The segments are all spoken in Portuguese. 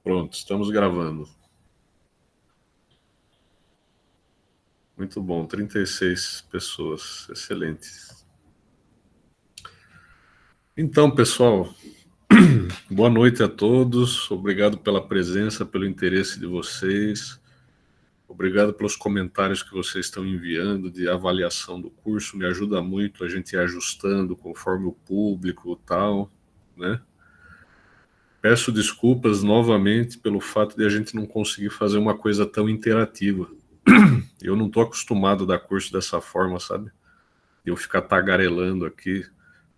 Pronto, estamos gravando. Muito bom, 36 pessoas, excelente. Então, pessoal, boa noite a todos. Obrigado pela presença, pelo interesse de vocês. Obrigado pelos comentários que vocês estão enviando de avaliação do curso. Me ajuda muito a gente ir ajustando conforme o público e tal, né? Peço desculpas novamente pelo fato de a gente não conseguir fazer uma coisa tão interativa. Eu não estou acostumado a dar curso dessa forma, sabe? Eu ficar tagarelando aqui.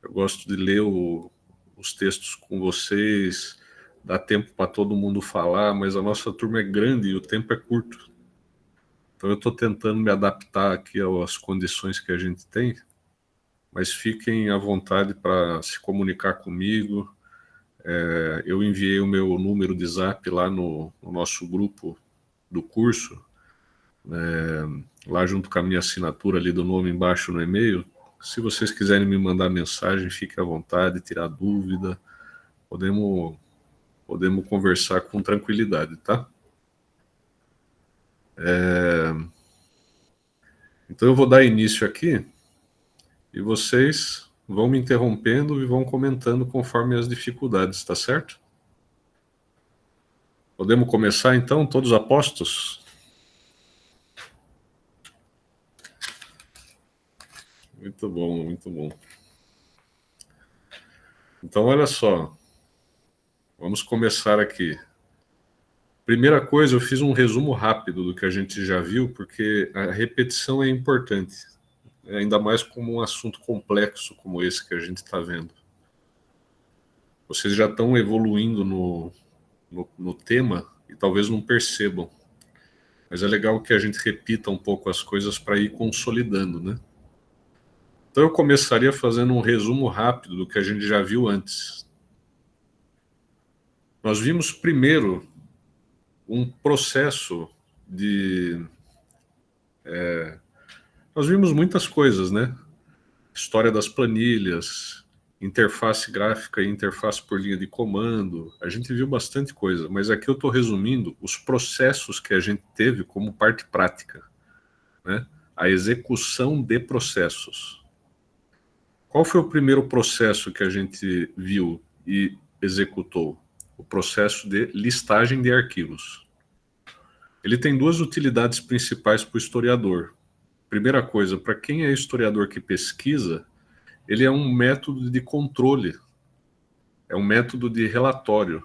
Eu gosto de ler os textos com vocês, dá tempo para todo mundo falar, mas a nossa turma é grande e o tempo é curto. Então eu estou tentando me adaptar aqui às condições que a gente tem, mas fiquem à vontade para se comunicar comigo. Eu enviei o meu número de zap lá no nosso grupo do curso, lá junto com a minha assinatura ali do nome embaixo no e-mail. Se vocês quiserem me mandar mensagem, fique à vontade, tirar dúvida, podemos conversar com tranquilidade, tá? Então eu vou dar início aqui e vocês vão me interrompendo e vão comentando conforme as dificuldades, tá certo? Podemos começar então, todos apostos? Muito bom, muito bom. Então olha só, vamos começar aqui. Primeira coisa, eu fiz um resumo rápido do que a gente já viu, porque a repetição é importante, ainda mais como um assunto complexo como esse que a gente está vendo. Vocês já estão evoluindo no tema e talvez não percebam, mas é legal que a gente repita um pouco as coisas para ir consolidando, né? Então eu começaria fazendo um resumo rápido do que a gente já viu antes. Nós vimos primeiro um processo de... Nós vimos muitas coisas, né? História das planilhas, interface gráfica e interface por linha de comando. A gente viu bastante coisa, mas aqui eu estou resumindo os processos que a gente teve como parte prática, né? A execução de processos. Qual foi o primeiro processo que a gente viu e executou? O processo de listagem de arquivos. Ele tem duas utilidades principais para o historiador. Primeira coisa, para quem é historiador que pesquisa, ele é um método de controle, é um método de relatório.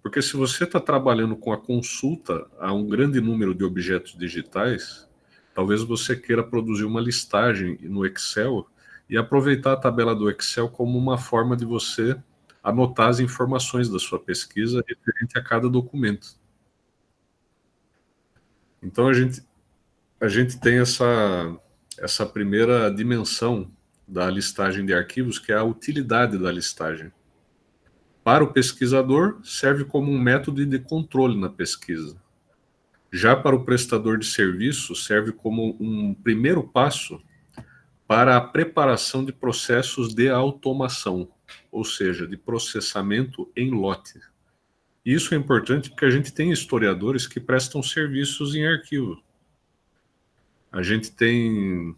Porque se você está trabalhando com a consulta a um grande número de objetos digitais, talvez você queira produzir uma listagem no Excel e aproveitar a tabela do Excel como uma forma de você anotar as informações da sua pesquisa referente a cada documento. Então a gente tem essa primeira dimensão da listagem de arquivos, que é a utilidade da listagem. Para o pesquisador, serve como um método de controle na pesquisa. Já para o prestador de serviço, serve como um primeiro passo para a preparação de processos de automação, ou seja, de processamento em lote. Isso é importante porque a gente tem historiadores que prestam serviços em arquivo. A gente tem,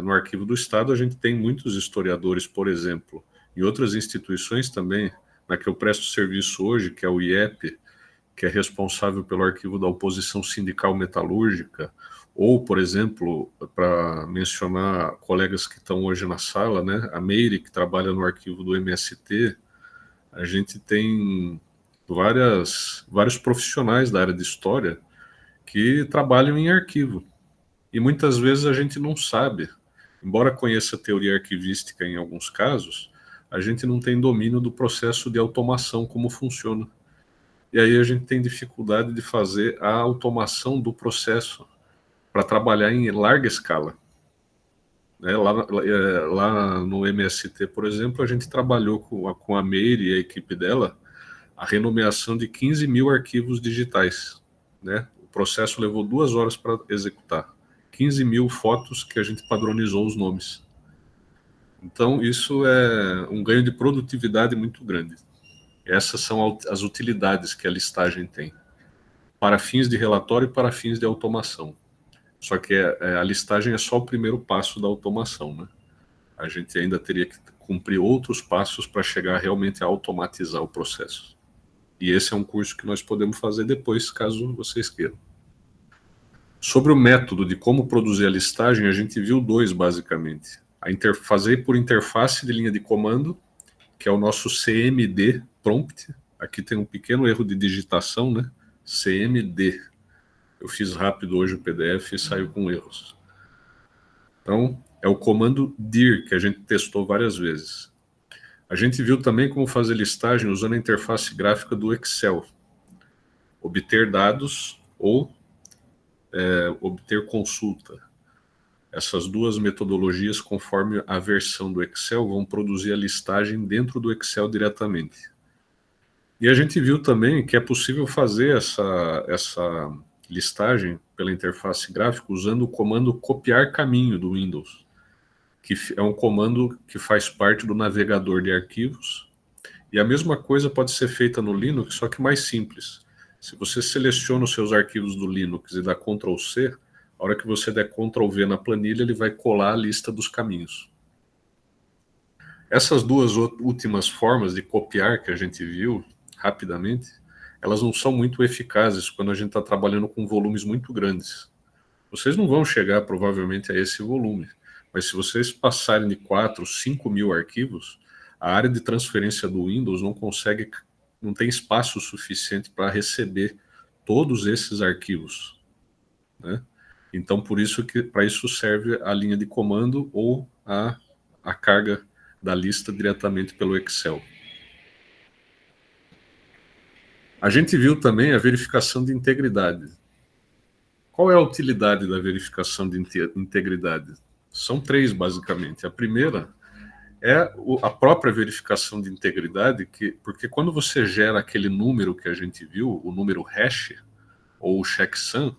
no Arquivo do Estado, a gente tem muitos historiadores, por exemplo, em outras instituições também, na que eu presto serviço hoje, que é o IEP, que é responsável pelo arquivo da oposição sindical metalúrgica, ou, por exemplo, para mencionar colegas que estão hoje na sala, né, a Meire, que trabalha no arquivo do MST, a gente tem vários profissionais da área de história que trabalham em arquivo. E muitas vezes a gente não sabe, embora conheça a teoria arquivística em alguns casos, a gente não tem domínio do processo de automação, como funciona. E aí a gente tem dificuldade de fazer a automação do processo para trabalhar em larga escala. Lá no MST, por exemplo, a gente trabalhou com a Meire e a equipe dela a renomeação de 15 mil arquivos digitais. Né? O processo levou 2 horas para executar. 15 mil fotos que a gente padronizou os nomes. Então, isso é um ganho de produtividade muito grande. Essas são as utilidades que a listagem tem, para fins de relatório e para fins de automação. Só que a listagem é só o primeiro passo da automação, né? A gente ainda teria que cumprir outros passos para chegar realmente a automatizar o processo. E esse é um curso que nós podemos fazer depois, caso vocês queiram. Sobre o método de como produzir a listagem, a gente viu dois, basicamente. Fazer por interface de linha de comando, que é o nosso CMD prompt. Aqui tem um pequeno erro de digitação, né? CMD. Eu fiz rápido hoje o PDF e saiu com erros. Então, é o comando dir, que a gente testou várias vezes. A gente viu também como fazer listagem usando a interface gráfica do Excel. Obter dados ou obter consulta. Essas duas metodologias, conforme a versão do Excel, vão produzir a listagem dentro do Excel diretamente. E a gente viu também que é possível fazer essa listagem pela interface gráfica usando o comando copiar caminho do Windows, que é um comando que faz parte do navegador de arquivos. E a mesma coisa pode ser feita no Linux, só que mais simples. Se você seleciona os seus arquivos do Linux e dá Ctrl+C, a hora que você der Ctrl+V na planilha, ele vai colar a lista dos caminhos. Essas duas últimas formas de copiar que a gente viu rapidamente, elas não são muito eficazes quando a gente está trabalhando com volumes muito grandes. Vocês não vão chegar provavelmente a esse volume, mas se vocês passarem de 4, 5 mil arquivos, a área de transferência do Windows não tem espaço suficiente para receber todos esses arquivos, né? Então, por isso que para isso serve a linha de comando ou a carga da lista diretamente pelo Excel. A gente viu também a verificação de integridade. Qual é a utilidade da verificação de integridade? São três, basicamente. A primeira é a própria verificação de integridade, porque quando você gera aquele número que a gente viu, o número hash, ou o checksum,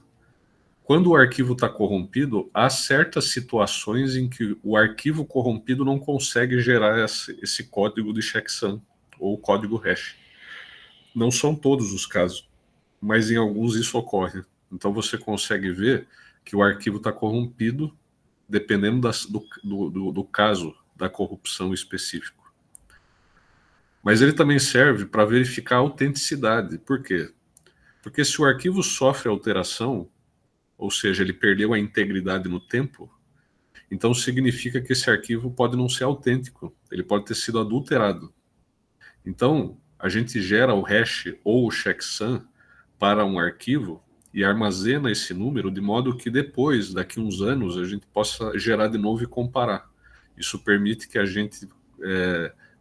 quando o arquivo está corrompido, há certas situações em que o arquivo corrompido não consegue gerar esse código de checksum, ou código hash. Não são todos os casos, mas em alguns isso ocorre. Então você consegue ver que o arquivo está corrompido, dependendo do caso da corrupção específico. Mas ele também serve para verificar a autenticidade. Por quê? Porque se o arquivo sofre alteração, ou seja, ele perdeu a integridade no tempo, então significa que esse arquivo pode não ser autêntico, ele pode ter sido adulterado. Então, a gente gera o hash ou o checksum para um arquivo e armazena esse número de modo que depois, daqui a uns anos, a gente possa gerar de novo e comparar. Isso permite que a gente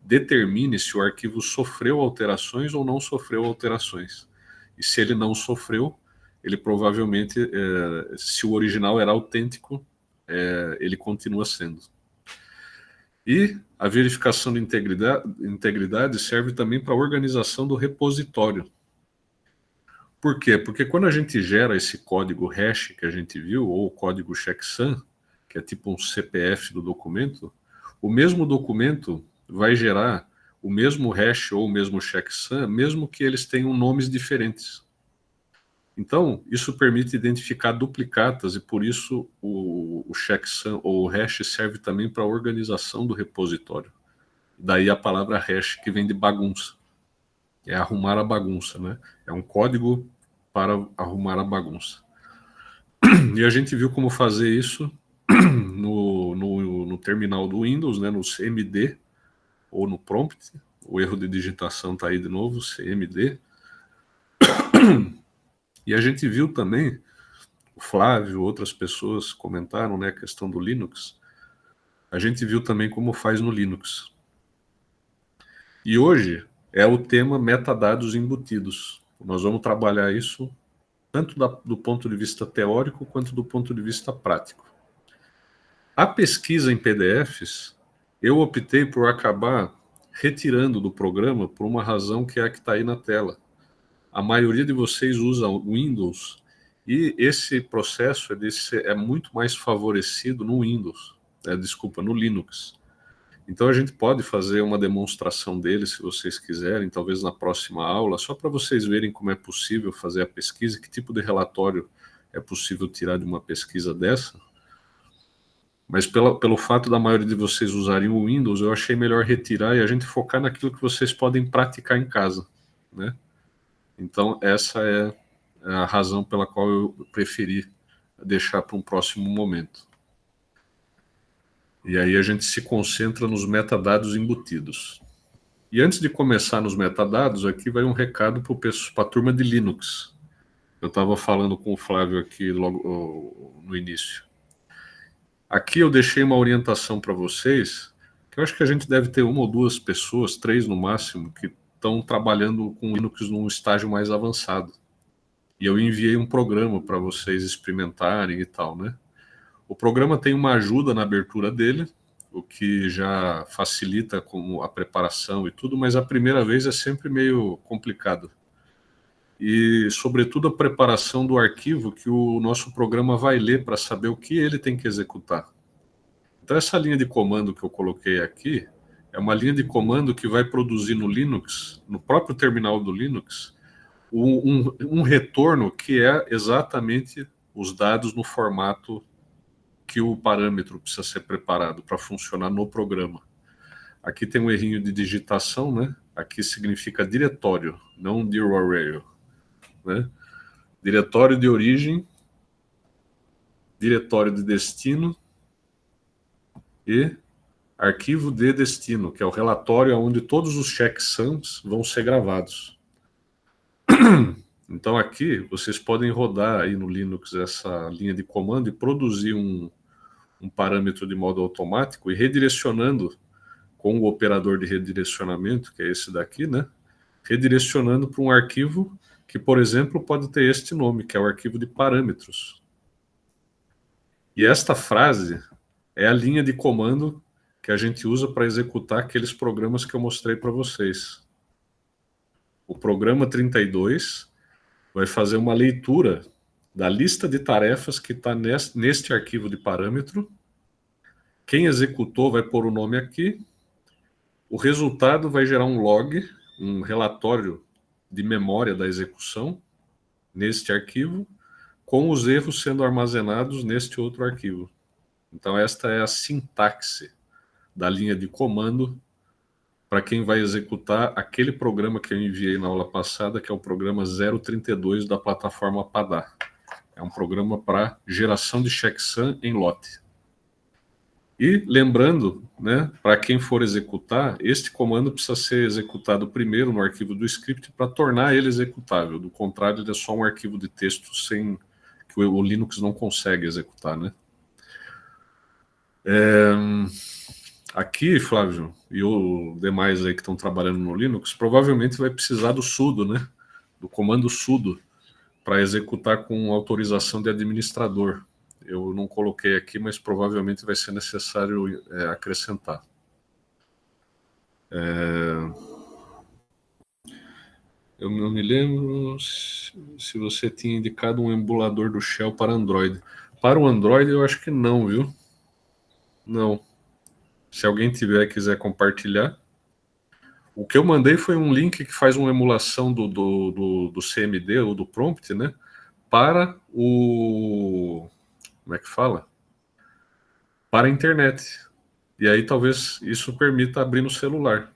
determine se o arquivo sofreu alterações ou não sofreu alterações. E se ele não sofreu, ele provavelmente, se o original era autêntico, ele continua sendo. E a verificação de integridade serve também para a organização do repositório. Por quê? Porque quando a gente gera esse código hash que a gente viu, ou o código checksum, que é tipo um CPF do documento, o mesmo documento vai gerar o mesmo hash ou o mesmo checksum, mesmo que eles tenham nomes diferentes. Então, isso permite identificar duplicatas e por isso o checksum ou o hash serve também para a organização do repositório. Daí a palavra hash, que vem de bagunça. É arrumar a bagunça, né? É um código para arrumar a bagunça. E a gente viu como fazer isso no terminal do Windows, né? No CMD ou no prompt. O erro de digitação está aí de novo, CMD. E a gente viu também, o Flávio, outras pessoas comentaram, né, a questão do Linux. A gente viu também como faz no Linux. E hoje é o tema metadados embutidos. Nós vamos trabalhar isso tanto do ponto de vista teórico quanto do ponto de vista prático. A pesquisa em PDFs, eu optei por acabar retirando do programa por uma razão que é a que está aí na tela. A maioria de vocês usa o Windows e esse processo é muito mais favorecido no Windows, no Linux. Então a gente pode fazer uma demonstração dele, se vocês quiserem, talvez na próxima aula, só para vocês verem como é possível fazer a pesquisa, que tipo de relatório é possível tirar de uma pesquisa dessa. Mas pelo fato da maioria de vocês usarem o Windows, eu achei melhor retirar e a gente focar naquilo que vocês podem praticar em casa, né? Então essa é a razão pela qual eu preferi deixar para um próximo momento. E aí a gente se concentra nos metadados embutidos. E antes de começar nos metadados, aqui vai um recado para a turma de Linux. Eu estava falando com o Flávio aqui logo no início. Aqui eu deixei uma orientação para vocês, que eu acho que a gente deve ter uma ou duas pessoas, 3 no máximo, que estão trabalhando com Linux num estágio mais avançado. E eu enviei um programa para vocês experimentarem e tal, né? O programa tem uma ajuda na abertura dele, o que já facilita a preparação e tudo, mas a primeira vez é sempre meio complicado. E, sobretudo, a preparação do arquivo que o nosso programa vai ler para saber o que ele tem que executar. Então, essa linha de comando que eu coloquei aqui é uma linha de comando que vai produzir no Linux, no próprio terminal do Linux, um retorno que é exatamente os dados no formato que o parâmetro precisa ser preparado para funcionar no programa. Aqui tem um errinho de digitação, né? Aqui significa diretório, não dir array, né? Diretório de origem, diretório de destino e arquivo de destino, que é o relatório onde todos os checksums vão ser gravados. Então aqui vocês podem rodar aí no Linux essa linha de comando e produzir um parâmetro de modo automático e redirecionando com o operador de redirecionamento, que é esse daqui, né? Redirecionando para um arquivo que, por exemplo, pode ter este nome, que é o arquivo de parâmetros. E esta frase é a linha de comando que a gente usa para executar aqueles programas que eu mostrei para vocês. O programa 32 vai fazer uma leitura da lista de tarefas que está neste arquivo de parâmetro. Quem executou vai pôr o nome aqui. O resultado vai gerar um log, um relatório de memória da execução neste arquivo, com os erros sendo armazenados neste outro arquivo. Então esta é a sintaxe da linha de comando para quem vai executar aquele programa que eu enviei na aula passada, que é o programa 032 da plataforma Padá. É um programa para geração de checksum em lote. E lembrando, né, para quem for executar, este comando precisa ser executado primeiro no arquivo do script para tornar ele executável. Do contrário, ele é só um arquivo de texto sem que o Linux não consegue executar, né? Aqui, Flávio, e os demais aí que estão trabalhando no Linux, provavelmente vai precisar do sudo, né? Do comando sudo, para executar com autorização de administrador. Eu não coloquei aqui, mas provavelmente vai ser necessário acrescentar. Eu não me lembro se você tinha indicado um emulador do Shell para Android. Para o Android, eu acho que não, viu? Não. Se alguém tiver e quiser compartilhar. O que eu mandei foi um link que faz uma emulação do CMD ou do prompt, né? Para o... Como é que fala? Para a internet. E aí talvez isso permita abrir no celular.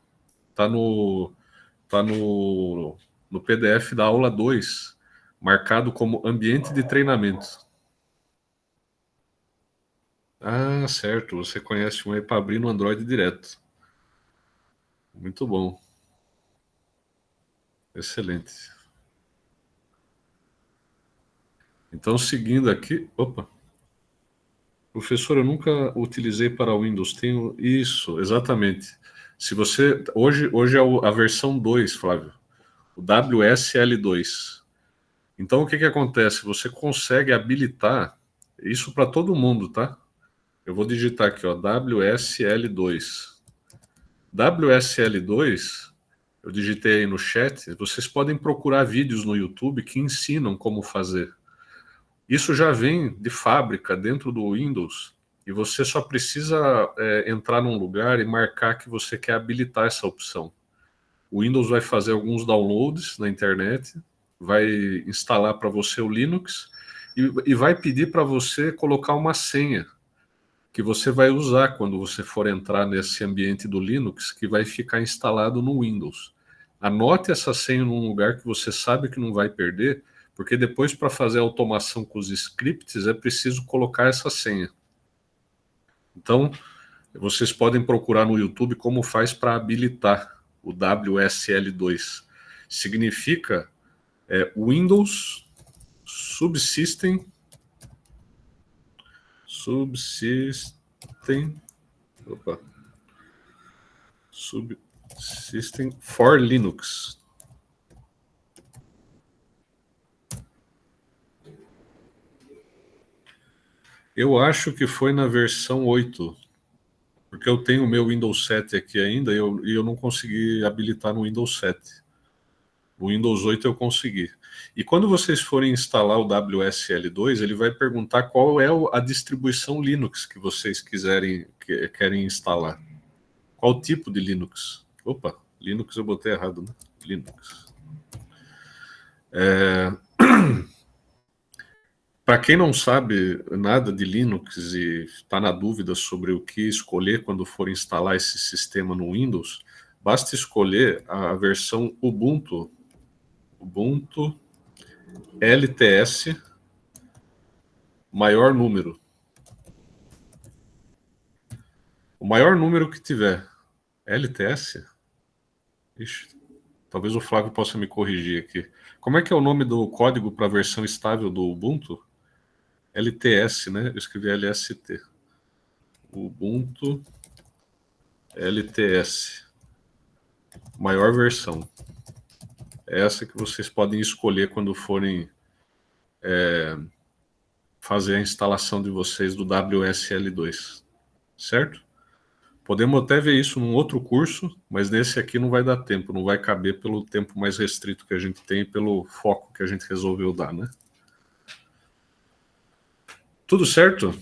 Tá no PDF da aula 2, marcado como ambiente de treinamento. Ah, certo. Você conhece um aí para abrir no Android direto. Muito bom. Excelente. Então, seguindo aqui... Opa! Professor, eu nunca utilizei para Windows. Tenho isso, exatamente. Se você... Hoje é a versão 2, Flávio. O WSL2. Então, o que acontece? Você consegue habilitar isso para todo mundo, tá? Eu vou digitar aqui, ó, WSL2. WSL2, eu digitei aí no chat, vocês podem procurar vídeos no YouTube que ensinam como fazer. Isso já vem de fábrica dentro do Windows, E você só precisa entrar num lugar e marcar que você quer habilitar essa opção. O Windows vai fazer alguns downloads na internet, vai instalar para você o Linux e vai pedir para você colocar uma senha que você vai usar quando você for entrar nesse ambiente do Linux, que vai ficar instalado no Windows. Anote essa senha num lugar que você sabe que não vai perder, porque depois, para fazer a automação com os scripts, é preciso colocar essa senha. Então, vocês podem procurar no YouTube como faz para habilitar o WSL2. Significa Windows Subsystem opa, Subsystem for Linux. Eu acho que foi na versão 8, porque eu tenho o meu Windows 7 aqui ainda e eu não consegui habilitar no Windows 7. No Windows 8 eu consegui. E quando vocês forem instalar o WSL2, ele vai perguntar qual é a distribuição Linux que vocês querem instalar. Qual tipo de Linux? Opa, Linux eu botei errado, né? Linux. Para quem não sabe nada de Linux e está na dúvida sobre o que escolher quando for instalar esse sistema no Windows, basta escolher a versão Ubuntu LTS maior número. O maior número que tiver. LTS? Ixi, talvez o Flávio possa me corrigir aqui. Como é que é o nome do código para a versão estável do Ubuntu? LTS, né? Eu escrevi LST. Ubuntu LTS. Maior versão. É essa que vocês podem escolher quando forem fazer a instalação de vocês do WSL2. Certo? Podemos até ver isso num outro curso, mas nesse aqui não vai dar tempo, não vai caber pelo tempo mais restrito que a gente tem e pelo foco que a gente resolveu dar, né? Tudo certo?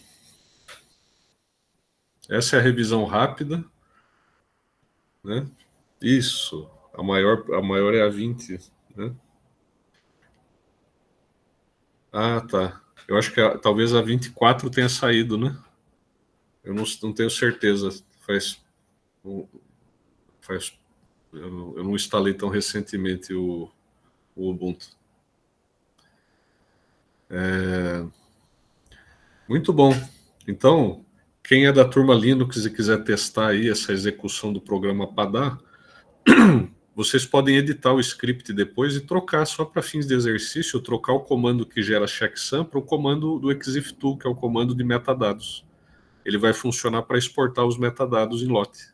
Essa é a revisão rápida, né? Isso. A maior é a 20, né? Ah, tá. Eu acho que talvez a 24 tenha saído, né? Eu não tenho certeza. Faz, faz, eu não instalei tão recentemente o Ubuntu. Muito bom. Então, quem é da turma Linux e quiser testar aí essa execução do programa Padá, vocês podem editar o script depois e trocar só para fins de exercício, trocar o comando que gera checksum para o comando do exiftool, que é o comando de metadados. Ele vai funcionar para exportar os metadados em lote.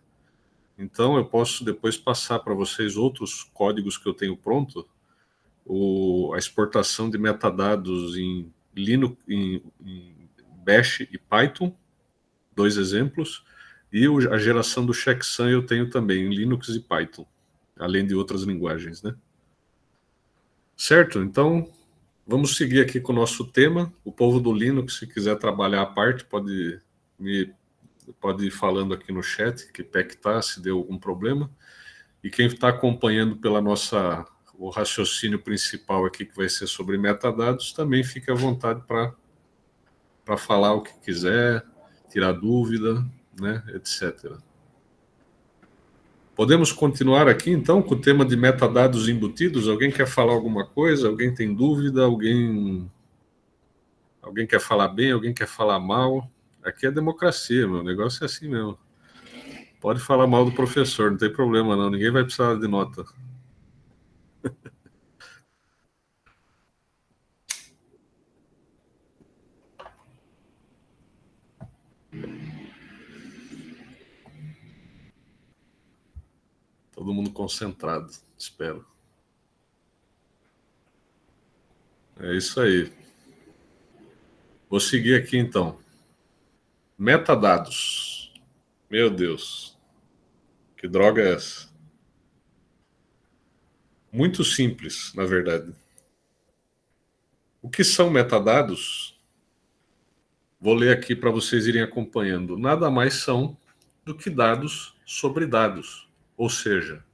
Então, eu posso depois passar para vocês outros códigos que eu tenho pronto, a exportação de metadados em Linux, em Bash e Python, 2 exemplos, e a geração do checksum eu tenho também em Linux e Python, além de outras linguagens, né? Certo? Então, vamos seguir aqui com o nosso tema. O povo do Linux, se quiser trabalhar à parte, pode ir falando aqui no chat que pé que tá, se deu algum problema. E quem está acompanhando o raciocínio principal aqui, que vai ser sobre metadados, também fique à vontade para falar o que quiser, tirar dúvida, né, etc. Podemos continuar aqui, então, com o tema de metadados embutidos? Alguém quer falar alguma coisa? Alguém tem dúvida? Alguém quer falar bem? Alguém quer falar mal? Aqui é democracia, meu negócio é assim mesmo. Pode falar mal do professor, não tem problema não, ninguém vai precisar de nota. Todo mundo concentrado, espero. É isso aí. Vou seguir aqui então. Metadados. Meu Deus, que droga é essa? Muito simples, na verdade. O que são metadados? Vou ler aqui para vocês irem acompanhando. Nada mais são do que dados sobre dados, ou seja,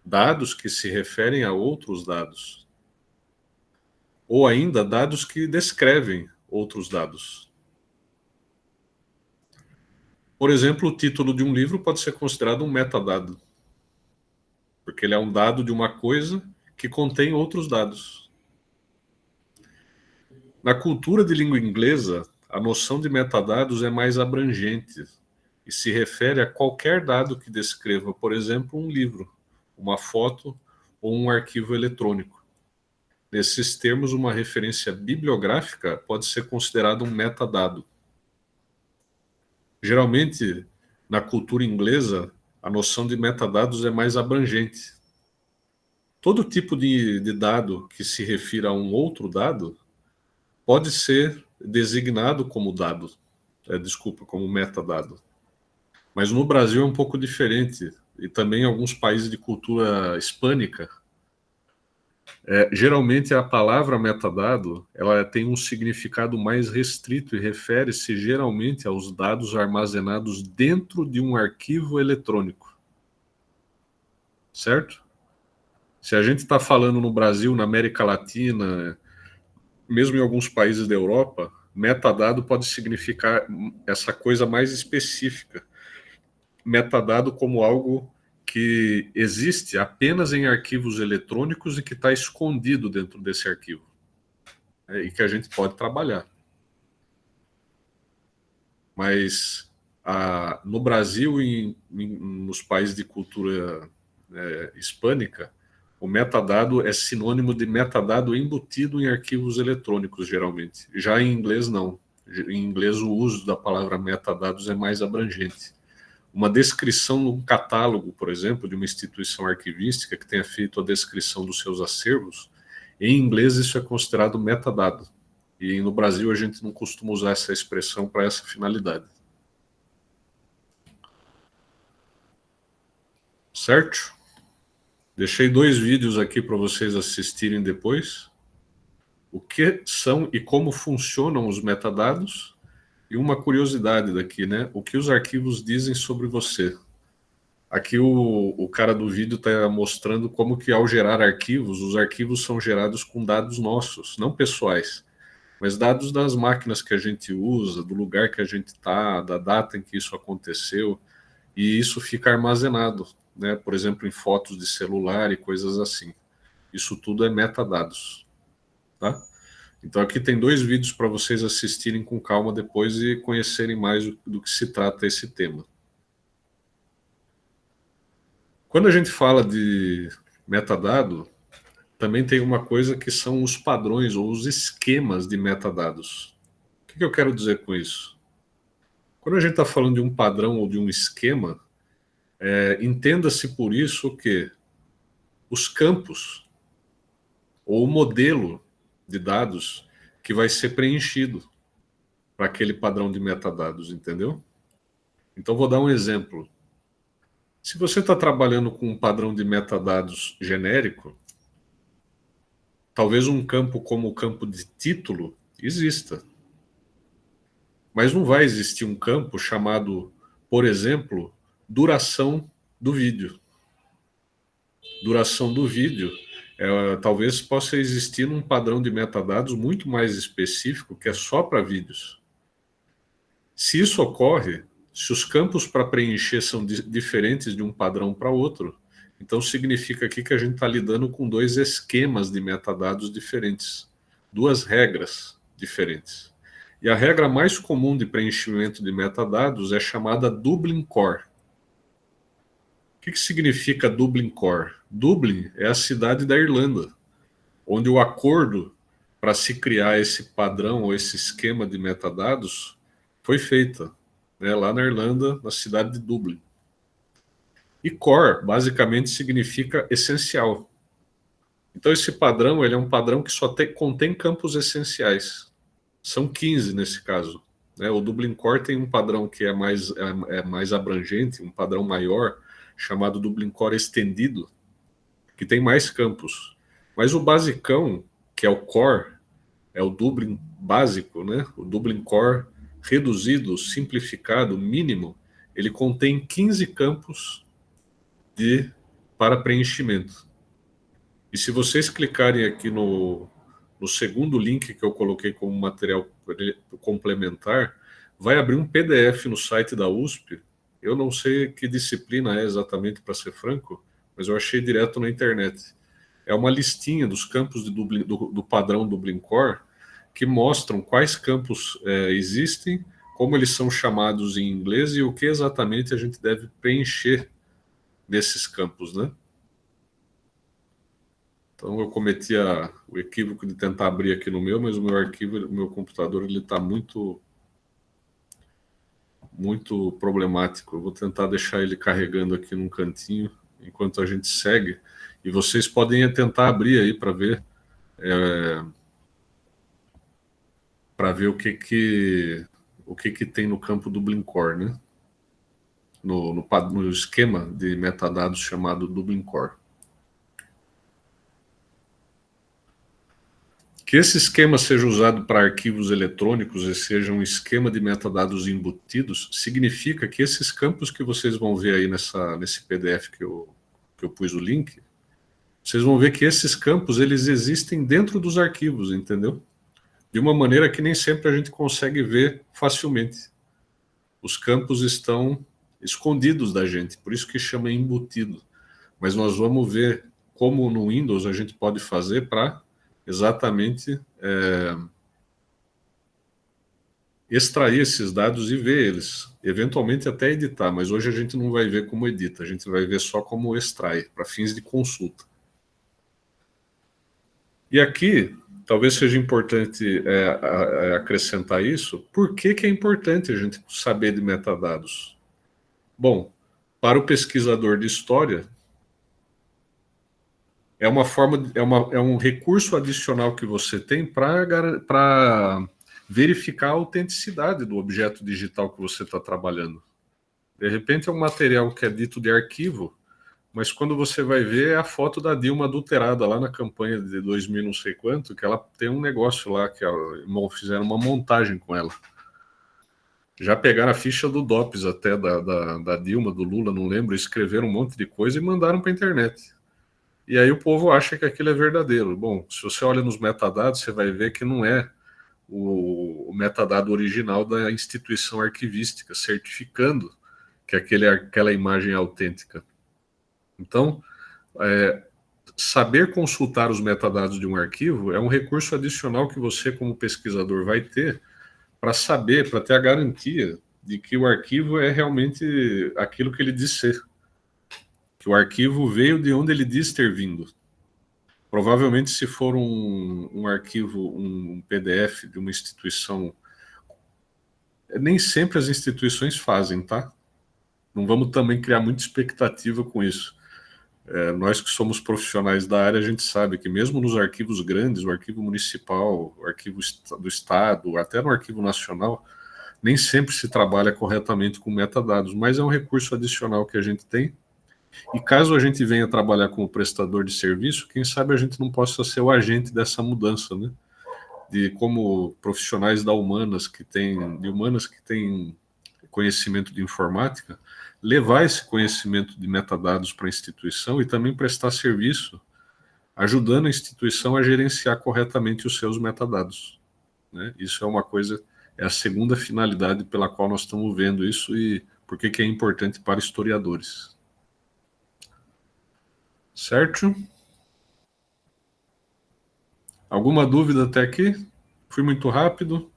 dados que se referem a outros dados, ou ainda dados que descrevem outros dados. Por exemplo, o título de um livro pode ser considerado um metadado, porque ele é um dado de uma coisa que contém outros dados. Na cultura de língua inglesa, a noção de metadados é mais abrangente e se refere a qualquer dado que descreva, por exemplo, um livro, uma foto ou um arquivo eletrônico. Nesses termos, uma referência bibliográfica pode ser considerada um metadado. Geralmente, na cultura inglesa, a noção de metadados é mais abrangente. Todo tipo de dado que se refira a um outro dado pode ser designado como dado, como metadado. Mas no Brasil é um pouco diferente, e também em alguns países de cultura hispânica. Geralmente a palavra metadado ela tem um significado mais restrito e refere-se geralmente aos dados armazenados dentro de um arquivo eletrônico. Certo? Se a gente está falando no Brasil, na América Latina, mesmo em alguns países da Europa, metadado pode significar essa coisa mais específica. Metadado como algo que existe apenas em arquivos eletrônicos e que está escondido dentro desse arquivo, e que a gente pode trabalhar. Mas no Brasil e nos países de cultura hispânica, o metadado é sinônimo de metadado embutido em arquivos eletrônicos, geralmente. Já em inglês, não. Em inglês, o uso da palavra metadados é mais abrangente. Uma descrição num catálogo, por exemplo, de uma instituição arquivística que tenha feito a descrição dos seus acervos, em inglês isso é considerado metadado. E no Brasil a gente não costuma usar essa expressão para essa finalidade. Certo? Deixei 2 vídeos aqui para vocês assistirem depois. O que são e como funcionam os metadados. E uma curiosidade daqui, né? O que os arquivos dizem sobre você. Aqui o cara do vídeo está mostrando como que ao gerar arquivos, os arquivos são gerados com dados nossos, não pessoais, mas dados das máquinas que a gente usa, do lugar que a gente está, da data em que isso aconteceu, e isso fica armazenado, né? Por exemplo, em fotos de celular e coisas assim. Isso tudo é metadados, tá? Então aqui tem 2 vídeos para vocês assistirem com calma depois e conhecerem mais do que se trata esse tema. Quando a gente fala de metadado, também tem uma coisa que são os padrões ou os esquemas de metadados. O que eu quero dizer com isso? Quando a gente está falando de um padrão ou de um esquema, entenda-se por isso que os campos ou o modelo de dados que vai ser preenchido para aquele padrão de metadados, entendeu? Então vou dar um exemplo. Se você está trabalhando com um padrão de metadados genérico, talvez um campo como o campo de título exista. Mas não vai existir um campo chamado, por exemplo, duração do vídeo. Duração do vídeo talvez possa existir num padrão de metadados muito mais específico que é só para vídeos. Se isso ocorre, se os campos para preencher são diferentes de um padrão para outro, então significa aqui que a gente está lidando com 2 esquemas de metadados diferentes, 2 regras diferentes. E a regra mais comum de preenchimento de metadados é chamada Dublin Core. O que significa Dublin Core? Dublin é a cidade da Irlanda, onde o acordo para se criar esse padrão ou esse esquema de metadados foi feito, né, lá na Irlanda, na cidade de Dublin. E core, basicamente, significa essencial. Então, esse padrão ele é um padrão que só contém campos essenciais. São 15 nesse caso. Né? O Dublin Core tem um padrão que é mais abrangente, um padrão maior, chamado Dublin Core estendido, que tem mais campos. Mas o basicão, que é o core, é o Dublin básico, né? O Dublin Core reduzido, simplificado, mínimo, ele contém 15 campos para preenchimento. E se vocês clicarem aqui no segundo link que eu coloquei como material complementar, vai abrir um PDF no site da USP. Eu não sei que disciplina é exatamente, para ser franco, mas eu achei direto na internet. É uma listinha dos campos do padrão Dublin Core, que mostram quais campos existem, como eles são chamados em inglês e o que exatamente a gente deve preencher nesses campos, né? Então eu cometi o equívoco de tentar abrir aqui no meu, mas o meu arquivo, o meu computador, ele está muito problemático. Eu vou tentar deixar ele carregando aqui num cantinho enquanto a gente segue. E vocês podem tentar abrir aí para ver o que tem no campo Dublin Core, né? No esquema de metadados chamado Dublin Core. Que esse esquema seja usado para arquivos eletrônicos e seja um esquema de metadados embutidos, significa que esses campos que vocês vão ver aí nesse PDF que eu pus o link, vocês vão ver que esses campos eles existem dentro dos arquivos, entendeu? De uma maneira que nem sempre a gente consegue ver facilmente. Os campos estão escondidos da gente, por isso que chama embutido. Mas nós vamos ver como no Windows a gente pode fazer para exatamente extrair esses dados e ver eles, eventualmente até editar, mas hoje a gente não vai ver como edita, a gente vai ver só como extrai, para fins de consulta. E aqui, talvez seja importante acrescentar isso, por que é importante a gente saber de metadados? Bom, para o pesquisador de história, é um recurso adicional que você tem para verificar a autenticidade do objeto digital que você está trabalhando. De repente é um material que é dito de arquivo, mas quando você vai ver é a foto da Dilma adulterada lá na campanha de 2000 não sei quanto, que ela tem um negócio lá, que fizeram uma montagem com ela. Já pegaram a ficha do DOPS até da Dilma, do Lula, não lembro, escreveram um monte de coisa e mandaram para a internet. E aí o povo acha que aquilo é verdadeiro. Bom, se você olha nos metadados, você vai ver que não é o metadado original da instituição arquivística, certificando que aquela imagem é autêntica. Então, saber consultar os metadados de um arquivo é um recurso adicional que você, como pesquisador, vai ter para saber, para ter a garantia de que o arquivo é realmente aquilo que ele diz ser. Que o arquivo veio de onde ele diz ter vindo. Provavelmente, se for um arquivo, um PDF de uma instituição, nem sempre as instituições fazem, tá? Não vamos também criar muita expectativa com isso. Nós que somos profissionais da área, a gente sabe que mesmo nos arquivos grandes, o arquivo municipal, o arquivo do Estado, até no arquivo nacional, nem sempre se trabalha corretamente com metadados, mas é um recurso adicional que a gente tem. E caso a gente venha trabalhar como prestador de serviço, quem sabe a gente não possa ser o agente dessa mudança, né? De como profissionais de humanas que têm conhecimento de informática, levar esse conhecimento de metadados para a instituição e também prestar serviço, ajudando a instituição a gerenciar corretamente os seus metadados, né? Isso é uma coisa, é a segunda finalidade pela qual nós estamos vendo isso e por que é importante para historiadores. Certo? Alguma dúvida até aqui? Fui muito rápido?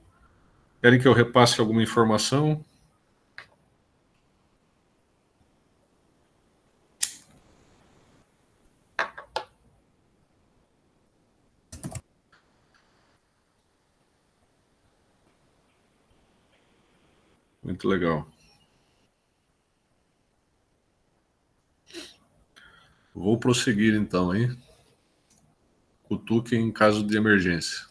Querem que eu repasse alguma informação? Muito legal. Vou prosseguir então, hein? Cutuque em caso de emergência.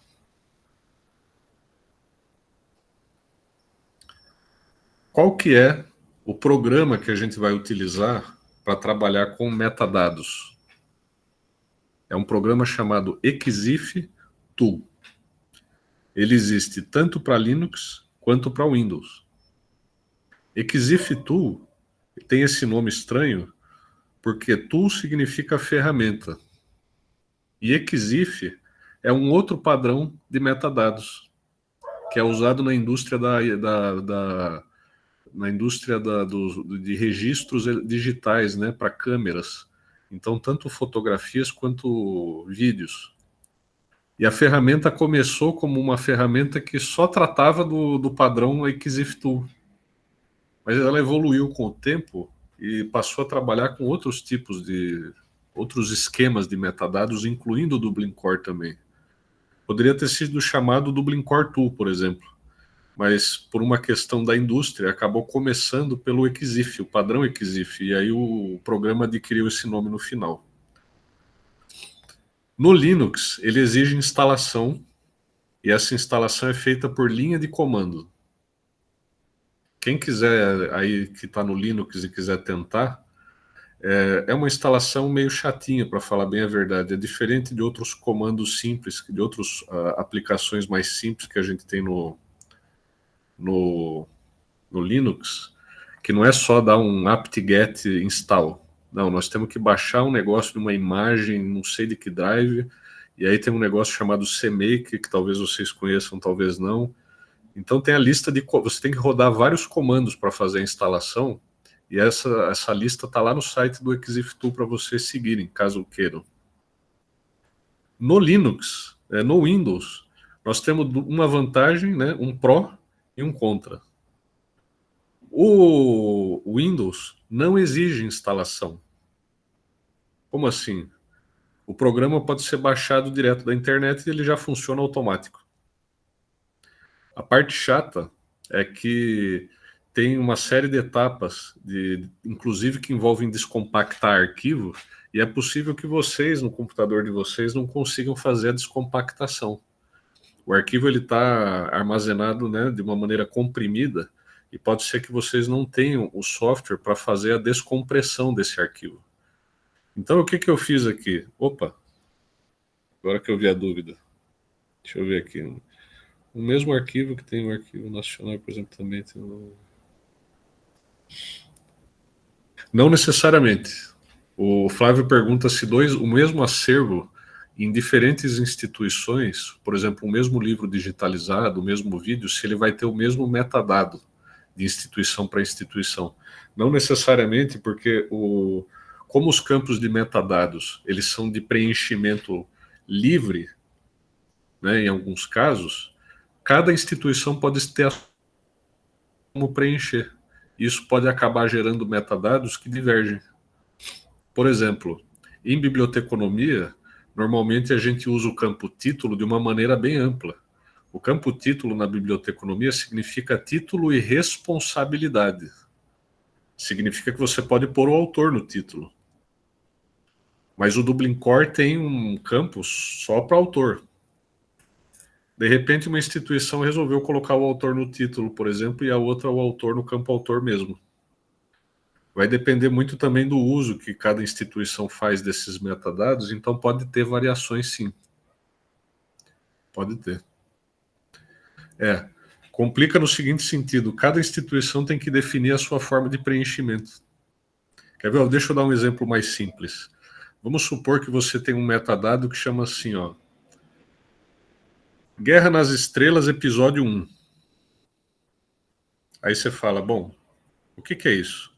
Qual que é o programa que a gente vai utilizar para trabalhar com metadados? É um programa chamado Exif Tool. Ele existe tanto para Linux quanto para o Windows. Exif Tool tem esse nome estranho porque tool significa ferramenta. E Exif é um outro padrão de metadados que é usado na indústria de registros digitais, né, para câmeras. Então, tanto fotografias quanto vídeos. E a ferramenta começou como uma ferramenta que só tratava do padrão Exif Tool. Mas ela evoluiu com o tempo e passou a trabalhar com outros tipos outros esquemas de metadados, incluindo o Dublin Core também. Poderia ter sido chamado Dublin Core Tool, por exemplo, mas por uma questão da indústria, acabou começando pelo Exif, o padrão Exif, e aí o programa adquiriu esse nome no final. No Linux, ele exige instalação, e essa instalação é feita por linha de comando. Quem quiser, aí que está no Linux e quiser tentar, é uma instalação meio chatinha, para falar bem a verdade. É diferente de outros comandos simples, de outras aplicações mais simples que a gente tem no Linux, que não é só dar um apt-get install. Não, nós temos que baixar um negócio de uma imagem, não sei de que drive, e aí tem um negócio chamado CMake, que talvez vocês conheçam, talvez não. Então tem a lista de... Você tem que rodar vários comandos para fazer a instalação, e essa lista está lá no site do Exif Tool para vocês seguirem, caso queiram. No Linux, no Windows, nós temos uma vantagem, né, um pró e um contra. O Windows não exige instalação. Como assim? O programa pode ser baixado direto da internet e ele já funciona automático. A parte chata é que tem uma série de etapas, inclusive que envolvem descompactar arquivo, e é possível que vocês, no computador de vocês, não consigam fazer a descompactação. O arquivo está armazenado, né, de uma maneira comprimida, e pode ser que vocês não tenham o software para fazer a descompressão desse arquivo. Então, o que eu fiz aqui? Opa, agora que eu vi a dúvida. Deixa eu ver aqui. O mesmo arquivo que tem o arquivo nacional, por exemplo, também tem o... Não necessariamente. O Flávio pergunta se o mesmo acervo em diferentes instituições, por exemplo, o mesmo livro digitalizado, o mesmo vídeo, se ele vai ter o mesmo metadado de instituição para instituição. Não necessariamente, porque como os campos de metadados eles são de preenchimento livre, né, em alguns casos, cada instituição pode ter como preencher. Isso pode acabar gerando metadados que divergem. Por exemplo, em biblioteconomia, normalmente a gente usa o campo título de uma maneira bem ampla. O campo título na biblioteconomia significa título e responsabilidade. Significa que você pode pôr o autor no título. Mas o Dublin Core tem um campo só para autor. De repente, uma instituição resolveu colocar o autor no título, por exemplo, e a outra o autor no campo autor mesmo. Vai depender muito também do uso que cada instituição faz desses metadados, então pode ter variações sim. Pode ter. Complica no seguinte sentido, cada instituição tem que definir a sua forma de preenchimento. Quer ver? Deixa eu dar um exemplo mais simples. Vamos supor que você tem um metadado que chama assim, ó, Guerra nas Estrelas, episódio 1. Aí você fala, bom, o que é isso?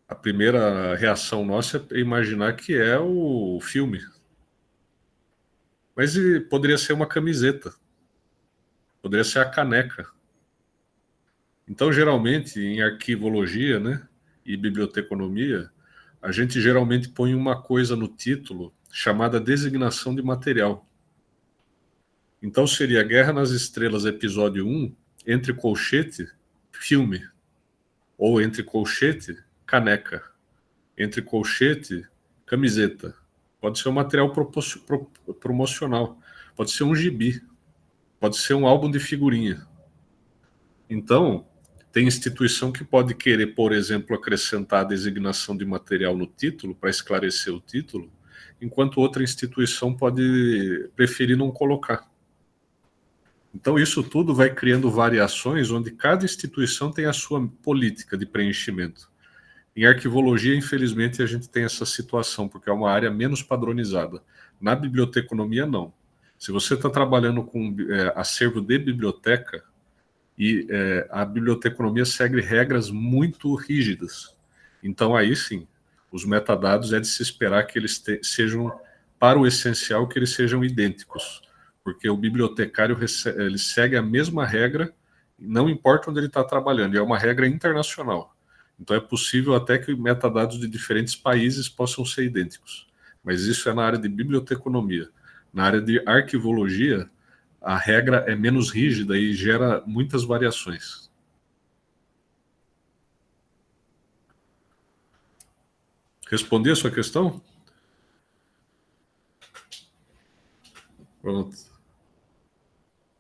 A primeira reação nossa é imaginar que é o filme. Mas poderia ser uma camiseta. Poderia ser a caneca. Então, geralmente, em arquivologia, né, e biblioteconomia, a gente geralmente põe uma coisa no título chamada designação de material. Então seria Guerra nas Estrelas, episódio 1, entre colchete, filme. Ou entre colchete, caneca. Entre colchete, camiseta. Pode ser um material promocional. Pode ser um gibi. Pode ser um álbum de figurinha. Então, tem instituição que pode querer, por exemplo, acrescentar a designação de material no título, para esclarecer o título, enquanto outra instituição pode preferir não colocar. Então, isso tudo vai criando variações onde cada instituição tem a sua política de preenchimento. Em arquivologia, infelizmente, a gente tem essa situação, porque é uma área menos padronizada. Na biblioteconomia, não. Se você está trabalhando com acervo de biblioteca, e a biblioteconomia segue regras muito rígidas. Então, aí sim, os metadados é de se esperar que eles sejam, para o essencial, que eles sejam idênticos, porque o bibliotecário ele segue a mesma regra, não importa onde ele está trabalhando, e é uma regra internacional. Então, é possível até que metadados de diferentes países possam ser idênticos, mas isso é na área de biblioteconomia. Na área de arquivologia, a regra é menos rígida e gera muitas variações. Respondi a sua questão? Pronto.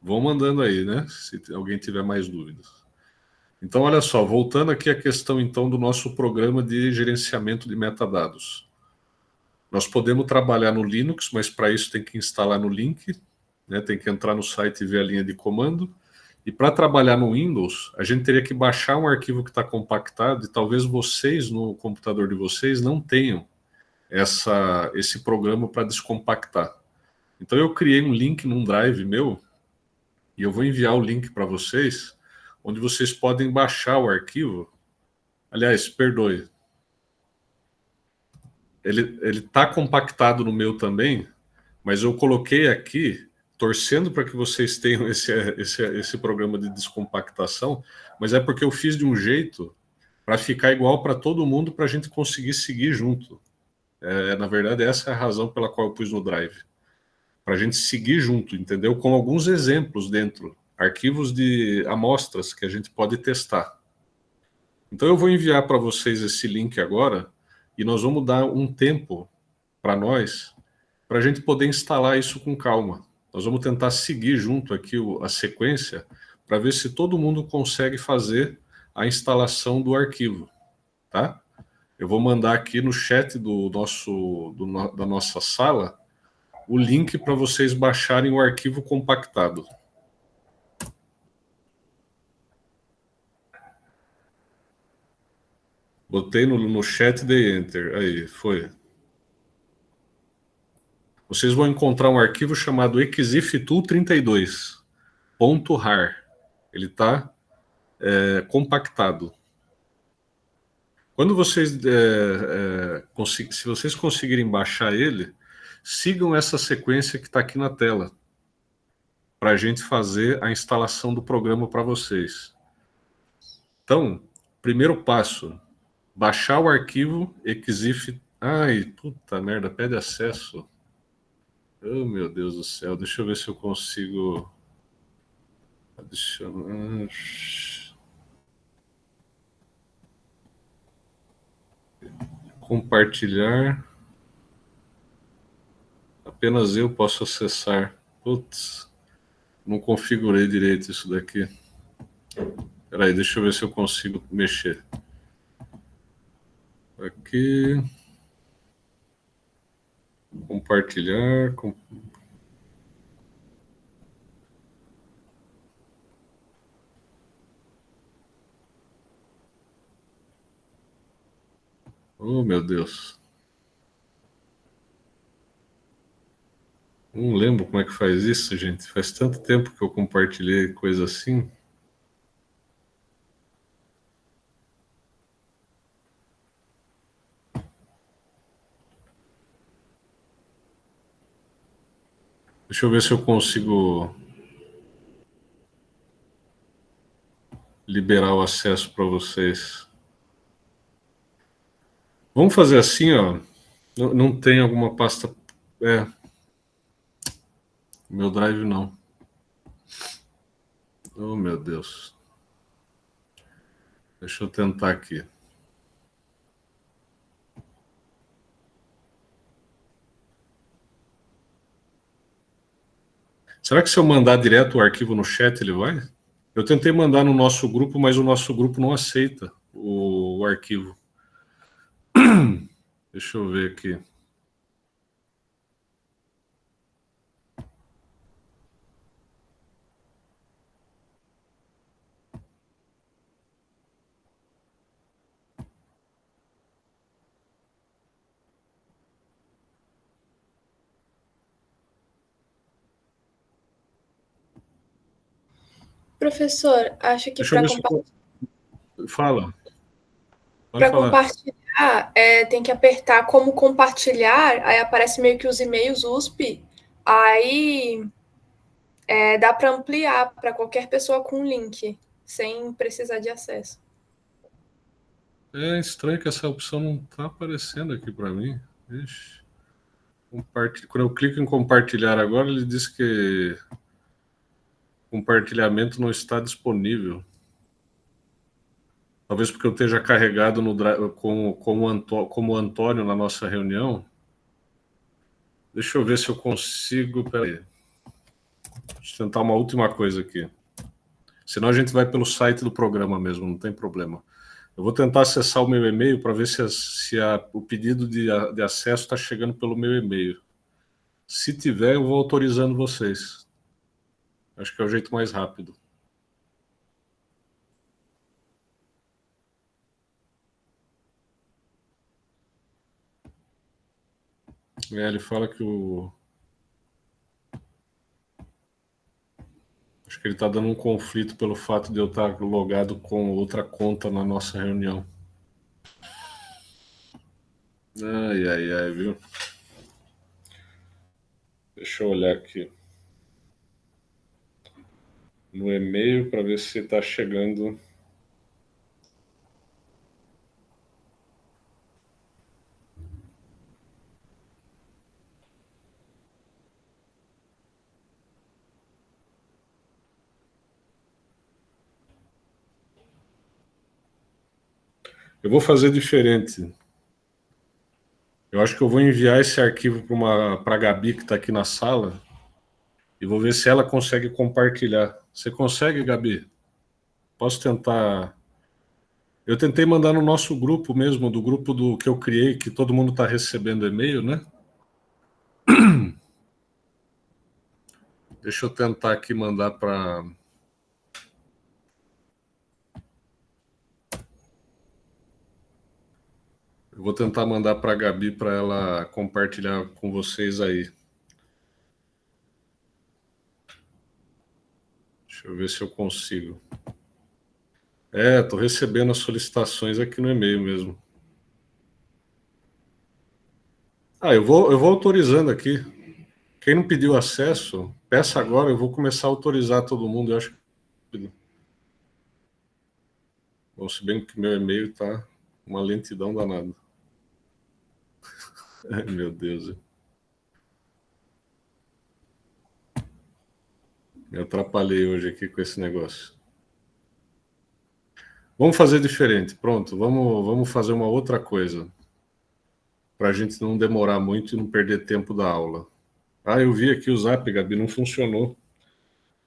Vão mandando aí, né? Se alguém tiver mais dúvidas. Então, olha só, voltando aqui à questão então do nosso programa de gerenciamento de metadados. Nós podemos trabalhar no Linux, mas para isso tem que instalar no link, né? Tem que entrar no site e ver a linha de comando. E para trabalhar no Windows, a gente teria que baixar um arquivo que está compactado e talvez vocês, no computador de vocês, não tenham esse programa para descompactar. Então eu criei um link num drive meu e eu vou enviar o link para vocês, onde vocês podem baixar o arquivo. Aliás, perdoe, ele está compactado no meu também, mas eu coloquei aqui, torcendo para que vocês tenham esse programa de descompactação, mas é porque eu fiz de um jeito para ficar igual para todo mundo, para a gente conseguir seguir junto. Na verdade, essa é a razão pela qual eu pus no Drive. Para a gente seguir junto, entendeu? Com alguns exemplos dentro, arquivos de amostras que a gente pode testar. Então eu vou enviar para vocês esse link agora e nós vamos dar um tempo para nós, para a gente poder instalar isso com calma. Nós vamos tentar seguir junto aqui a sequência para ver se todo mundo consegue fazer a instalação do arquivo, tá? Eu vou mandar aqui no chat da nossa sala o link para vocês baixarem o arquivo compactado. Botei no chat, dei enter. Aí, foi. Vocês vão encontrar um arquivo chamado exiftool32.rar. Ele está compactado. Quando vocês, se vocês conseguirem baixar ele, sigam essa sequência que está aqui na tela, para a gente fazer a instalação do programa para vocês. Então, primeiro passo, baixar o arquivo exif. Ai, puta merda, pede acesso. Oh, meu Deus do céu, deixa eu ver se eu consigo adicionar. Compartilhar. Apenas eu posso acessar. Putz, não configurei direito isso daqui. Peraí, deixa eu ver se eu consigo mexer. Aqui. Compartilhar. Oh, meu Deus. Não lembro como é que faz isso, gente. Faz tanto tempo que eu compartilhei coisa assim. Deixa eu ver se eu consigo liberar o acesso para vocês. Vamos fazer assim, ó. Não tem alguma pasta. Meu drive não. Oh, meu Deus. Deixa eu tentar aqui. Será que se eu mandar direto o arquivo no chat, ele vai? Eu tentei mandar no nosso grupo, mas o nosso grupo não aceita o arquivo. Deixa eu ver aqui. Professor, acho que Deixa eu ver se eu... Fala. Pode para falar. compartilhar, tem que apertar como compartilhar, aí aparece meio que os e-mails USP, aí dá para ampliar para qualquer pessoa com link, sem precisar de acesso. É estranho que essa opção não está aparecendo aqui para mim. Ixi. Quando eu clico em compartilhar agora, ele diz que compartilhamento não está disponível. Talvez porque eu esteja carregado no como Antônio na nossa reunião. Deixa eu ver se eu consigo. Peraí. Deixa eu tentar uma última coisa aqui. Senão a gente vai pelo site do programa mesmo, não tem problema. Eu vou tentar acessar o meu e-mail para ver se o pedido de acesso está chegando pelo meu e-mail. Se tiver, eu vou autorizando vocês. Acho que é o jeito mais rápido. Ele fala que acho que ele está dando um conflito pelo fato de eu estar logado com outra conta na nossa reunião. Ai, ai, ai, viu? Deixa eu olhar aqui no e-mail para ver se está chegando. Eu vou fazer diferente. Eu acho que eu vou enviar esse arquivo para a Gabi, que está aqui na sala, e vou ver se ela consegue compartilhar. Você consegue, Gabi? Posso tentar. Eu tentei mandar no nosso grupo mesmo, do grupo do que eu criei, que todo mundo está recebendo e-mail, né? Deixa eu tentar aqui mandar para. Eu vou tentar mandar para a Gabi para ela compartilhar com vocês aí. Deixa eu ver se eu consigo. Estou recebendo as solicitações aqui no e-mail mesmo. Eu vou autorizando aqui. Quem não pediu acesso, peça agora, eu vou começar a autorizar todo mundo. Eu acho que. Bom, se bem que meu e-mail tá uma lentidão danada. Ai, meu Deus. Me atrapalhei hoje aqui com esse negócio. Vamos fazer diferente. Pronto, vamos fazer uma outra coisa. Para a gente não demorar muito e não perder tempo da aula. Eu vi aqui o Zap, Gabi, não funcionou.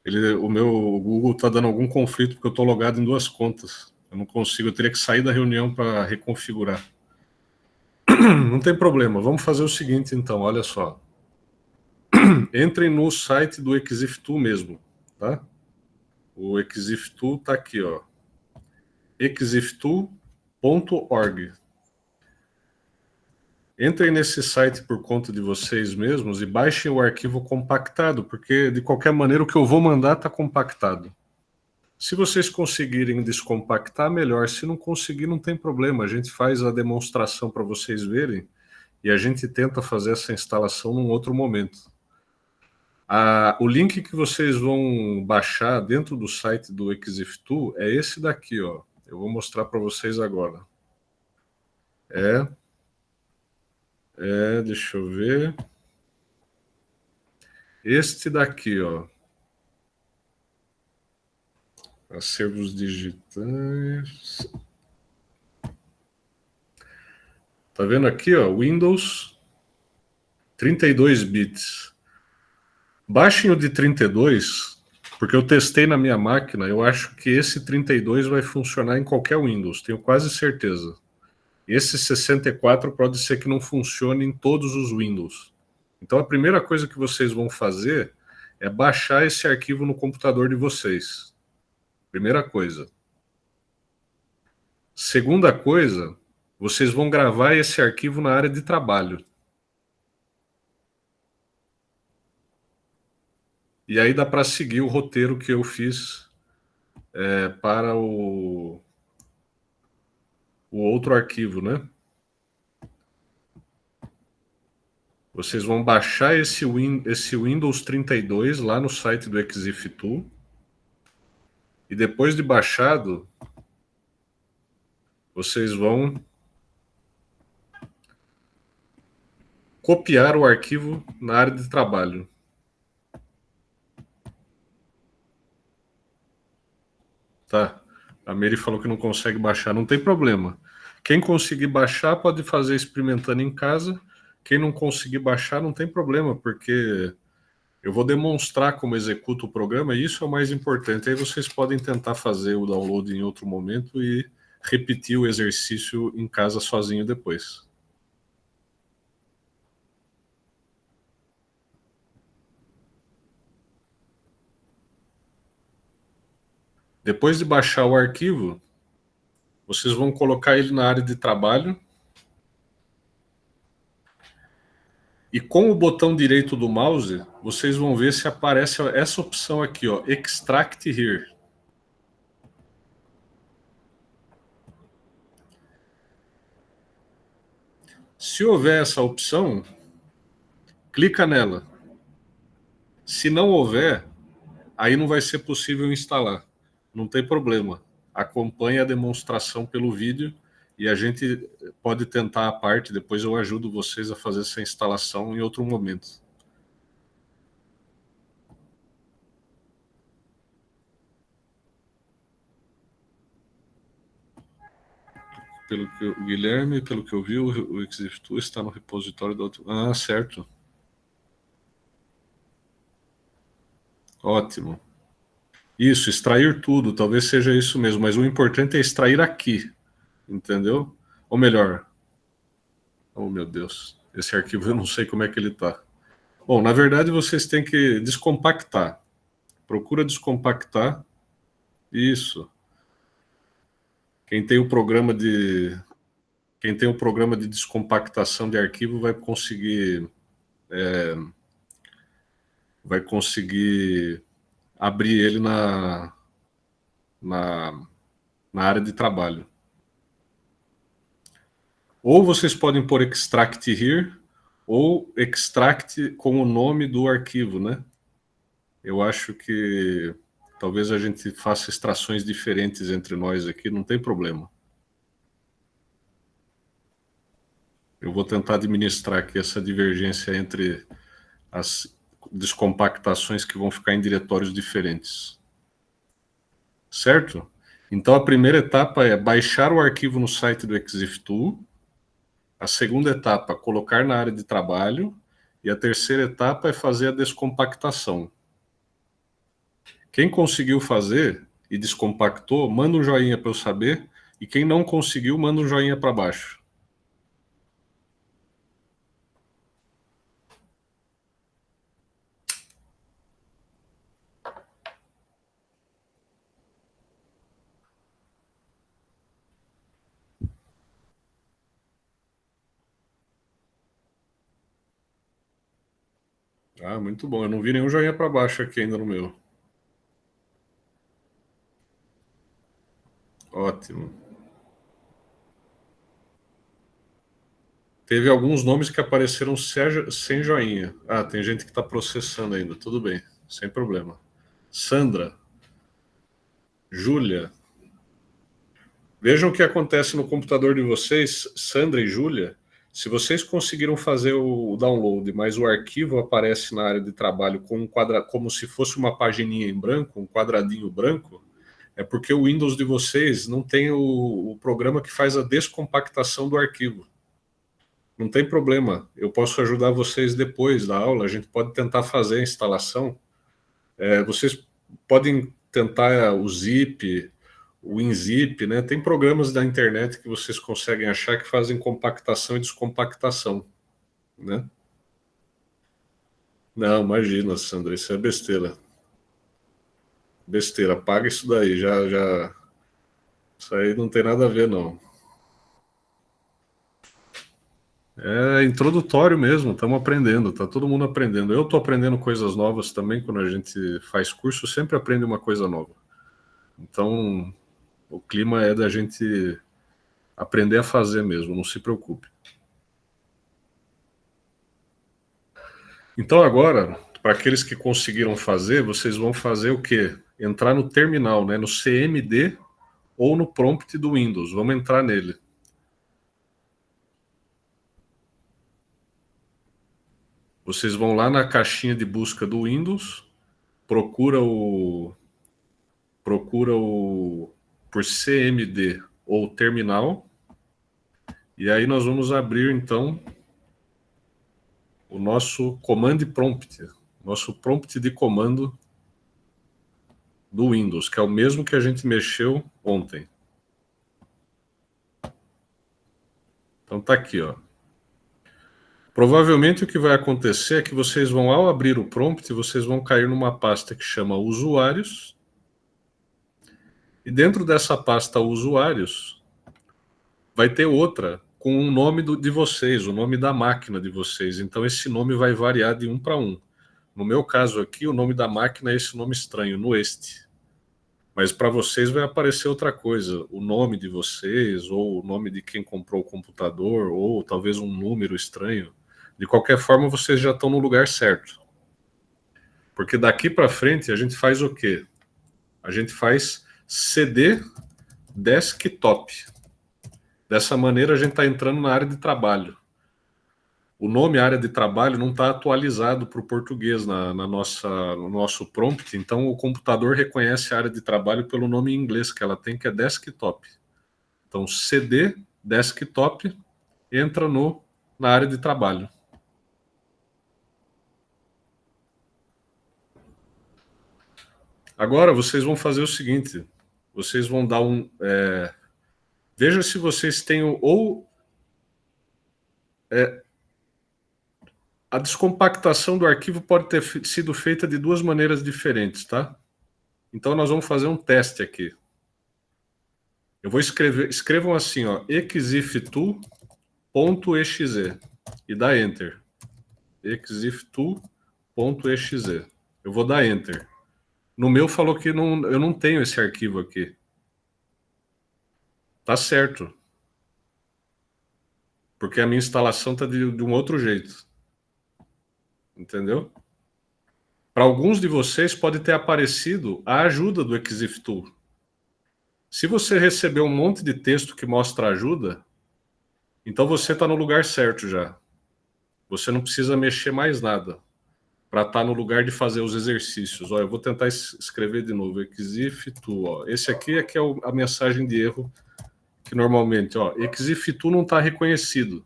O Google está dando algum conflito porque eu estou logado em 2 contas. Eu não consigo, eu teria que sair da reunião para reconfigurar. Não tem problema, vamos fazer o seguinte então, olha só. Entrem no site do Exiftu mesmo, tá? O Exiftu está aqui, ó. exiftu.org. Entrem nesse site por conta de vocês mesmos e baixem o arquivo compactado, porque de qualquer maneira o que eu vou mandar está compactado. Se vocês conseguirem descompactar, melhor. Se não conseguir, não tem problema. A gente faz a demonstração para vocês verem e a gente tenta fazer essa instalação num outro momento. O link que vocês vão baixar dentro do site do Exiftu é esse daqui, ó. Eu vou mostrar para vocês agora. Deixa eu ver. Este daqui, ó. Acervos digitais. Tá vendo aqui, ó? Windows 32 bits. Baixem o de 32, porque eu testei na minha máquina. Eu acho que esse 32 vai funcionar em qualquer Windows, tenho quase certeza. Esse 64 pode ser que não funcione em todos os Windows. Então a primeira coisa que vocês vão fazer é baixar esse arquivo no computador de vocês. Primeira coisa. Segunda coisa, vocês vão gravar esse arquivo na área de trabalho. E aí dá para seguir o roteiro que eu fiz para o outro arquivo, né? Vocês vão baixar esse Windows 32 lá no site do Exiftool. E depois de baixado, vocês vão copiar o arquivo na área de trabalho. Tá. A Mary falou que não consegue baixar, não tem problema. Quem conseguir baixar pode fazer experimentando em casa. Quem não conseguir baixar não tem problema, porque eu vou demonstrar como executa o programa e isso é o mais importante. Aí vocês podem tentar fazer o download em outro momento e repetir o exercício em casa sozinho depois. Depois de baixar o arquivo, vocês vão colocar ele na área de trabalho e com o botão direito do mouse, vocês vão ver se aparece essa opção aqui, ó, Extract Here. Se houver essa opção, clica nela. Se não houver, aí não vai ser possível instalar. Não tem problema. Acompanhe a demonstração pelo vídeo e a gente pode tentar a parte, depois eu ajudo vocês a fazer essa instalação em outro momento. Pelo que o Guilherme, pelo que eu vi, o Exiftool está no repositório do outro. Ah, certo. Ótimo. Isso, extrair tudo, talvez seja isso mesmo, mas o importante é extrair aqui, entendeu? Ou melhor, oh meu Deus, esse arquivo eu não sei como é que ele está. Bom, na verdade vocês têm que descompactar. Procura descompactar. Isso. Quem tem o programa de descompactação de arquivo vai conseguir abrir ele na área de trabalho. Ou vocês podem pôr extract here ou extract com o nome do arquivo, né? Eu acho que talvez a gente faça extrações diferentes entre nós aqui, não tem problema. Eu vou tentar administrar aqui essa divergência entre as descompactações que vão ficar em diretórios diferentes. Certo? Então, a primeira etapa é baixar o arquivo no site do Exiftool. A segunda etapa, colocar na área de trabalho. E a terceira etapa é fazer a descompactação. Quem conseguiu fazer e descompactou, manda um joinha para eu saber. E quem não conseguiu, manda um joinha para baixo. Ah, muito bom. Eu não vi nenhum joinha para baixo aqui ainda no meu. Ótimo. Teve alguns nomes que apareceram sem joinha. Ah, tem gente que está processando ainda. Tudo bem, sem problema. Sandra. Júlia. Vejam o que acontece no computador de vocês, Sandra e Júlia. Se vocês conseguiram fazer o download, mas o arquivo aparece na área de trabalho com um como se fosse uma pagininha em branco, um quadradinho branco, é porque o Windows de vocês não tem o programa que faz a descompactação do arquivo. Não tem problema, eu posso ajudar vocês depois da aula, a gente pode tentar fazer a instalação. Vocês podem tentar o zip, o WinZip, né? Tem programas da internet que vocês conseguem achar que fazem compactação e descompactação, né? Não, imagina, Sandra, isso é besteira. Besteira, paga isso daí, já. Isso aí não tem nada a ver, não. É introdutório mesmo, estamos aprendendo, tá todo mundo aprendendo. Eu estou aprendendo coisas novas também, quando a gente faz curso, sempre aprende uma coisa nova. Então, o clima é da gente aprender a fazer mesmo, não se preocupe. Então agora, para aqueles que conseguiram fazer, vocês vão fazer o quê? Entrar no terminal, né? No CMD ou no prompt do Windows. Vamos entrar nele. Vocês vão lá na caixinha de busca do Windows, procura por CMD ou terminal, e aí nós vamos abrir então o nosso command prompt, nosso prompt de comando do Windows, que é o mesmo que a gente mexeu ontem. Então tá aqui, ó. Provavelmente o que vai acontecer é que vocês vão, ao abrir o prompt, vocês vão cair numa pasta que chama usuários, e dentro dessa pasta usuários vai ter outra com o nome de vocês, o nome da máquina de vocês. Então esse nome vai variar de um para um. No meu caso aqui, o nome da máquina é esse nome estranho, Nueste. Mas para vocês vai aparecer outra coisa, o nome de vocês, ou o nome de quem comprou o computador, ou talvez um número estranho. De qualquer forma, vocês já estão no lugar certo. Porque daqui para frente a gente faz o quê? A gente faz CD desktop. Dessa maneira a gente está entrando na área de trabalho. O nome área de trabalho não está atualizado para o português no nosso prompt, então o computador reconhece a área de trabalho pelo nome em inglês que ela tem, que é desktop. Então CD desktop entra na área de trabalho. Agora vocês vão fazer o seguinte, vocês vão dar veja se vocês têm a descompactação do arquivo pode ter sido feita de duas maneiras diferentes, tá? Então nós vamos fazer um teste aqui. Eu vou escrevam assim, ó, exiftool.exe e dá Enter. exiftool.exe. Eu vou dar Enter. No meu falou que eu não tenho esse arquivo aqui. Tá certo. Porque a minha instalação tá de um outro jeito. Entendeu? Para alguns de vocês pode ter aparecido a ajuda do exiftool. Se você recebeu um monte de texto que mostra ajuda, então você está no lugar certo já. Você não precisa mexer mais nada para estar no lugar de fazer os exercícios. Ó, eu vou tentar escrever de novo, exiftool. Ó. Esse aqui é que é a mensagem de erro que normalmente, ó, exiftool não está reconhecido.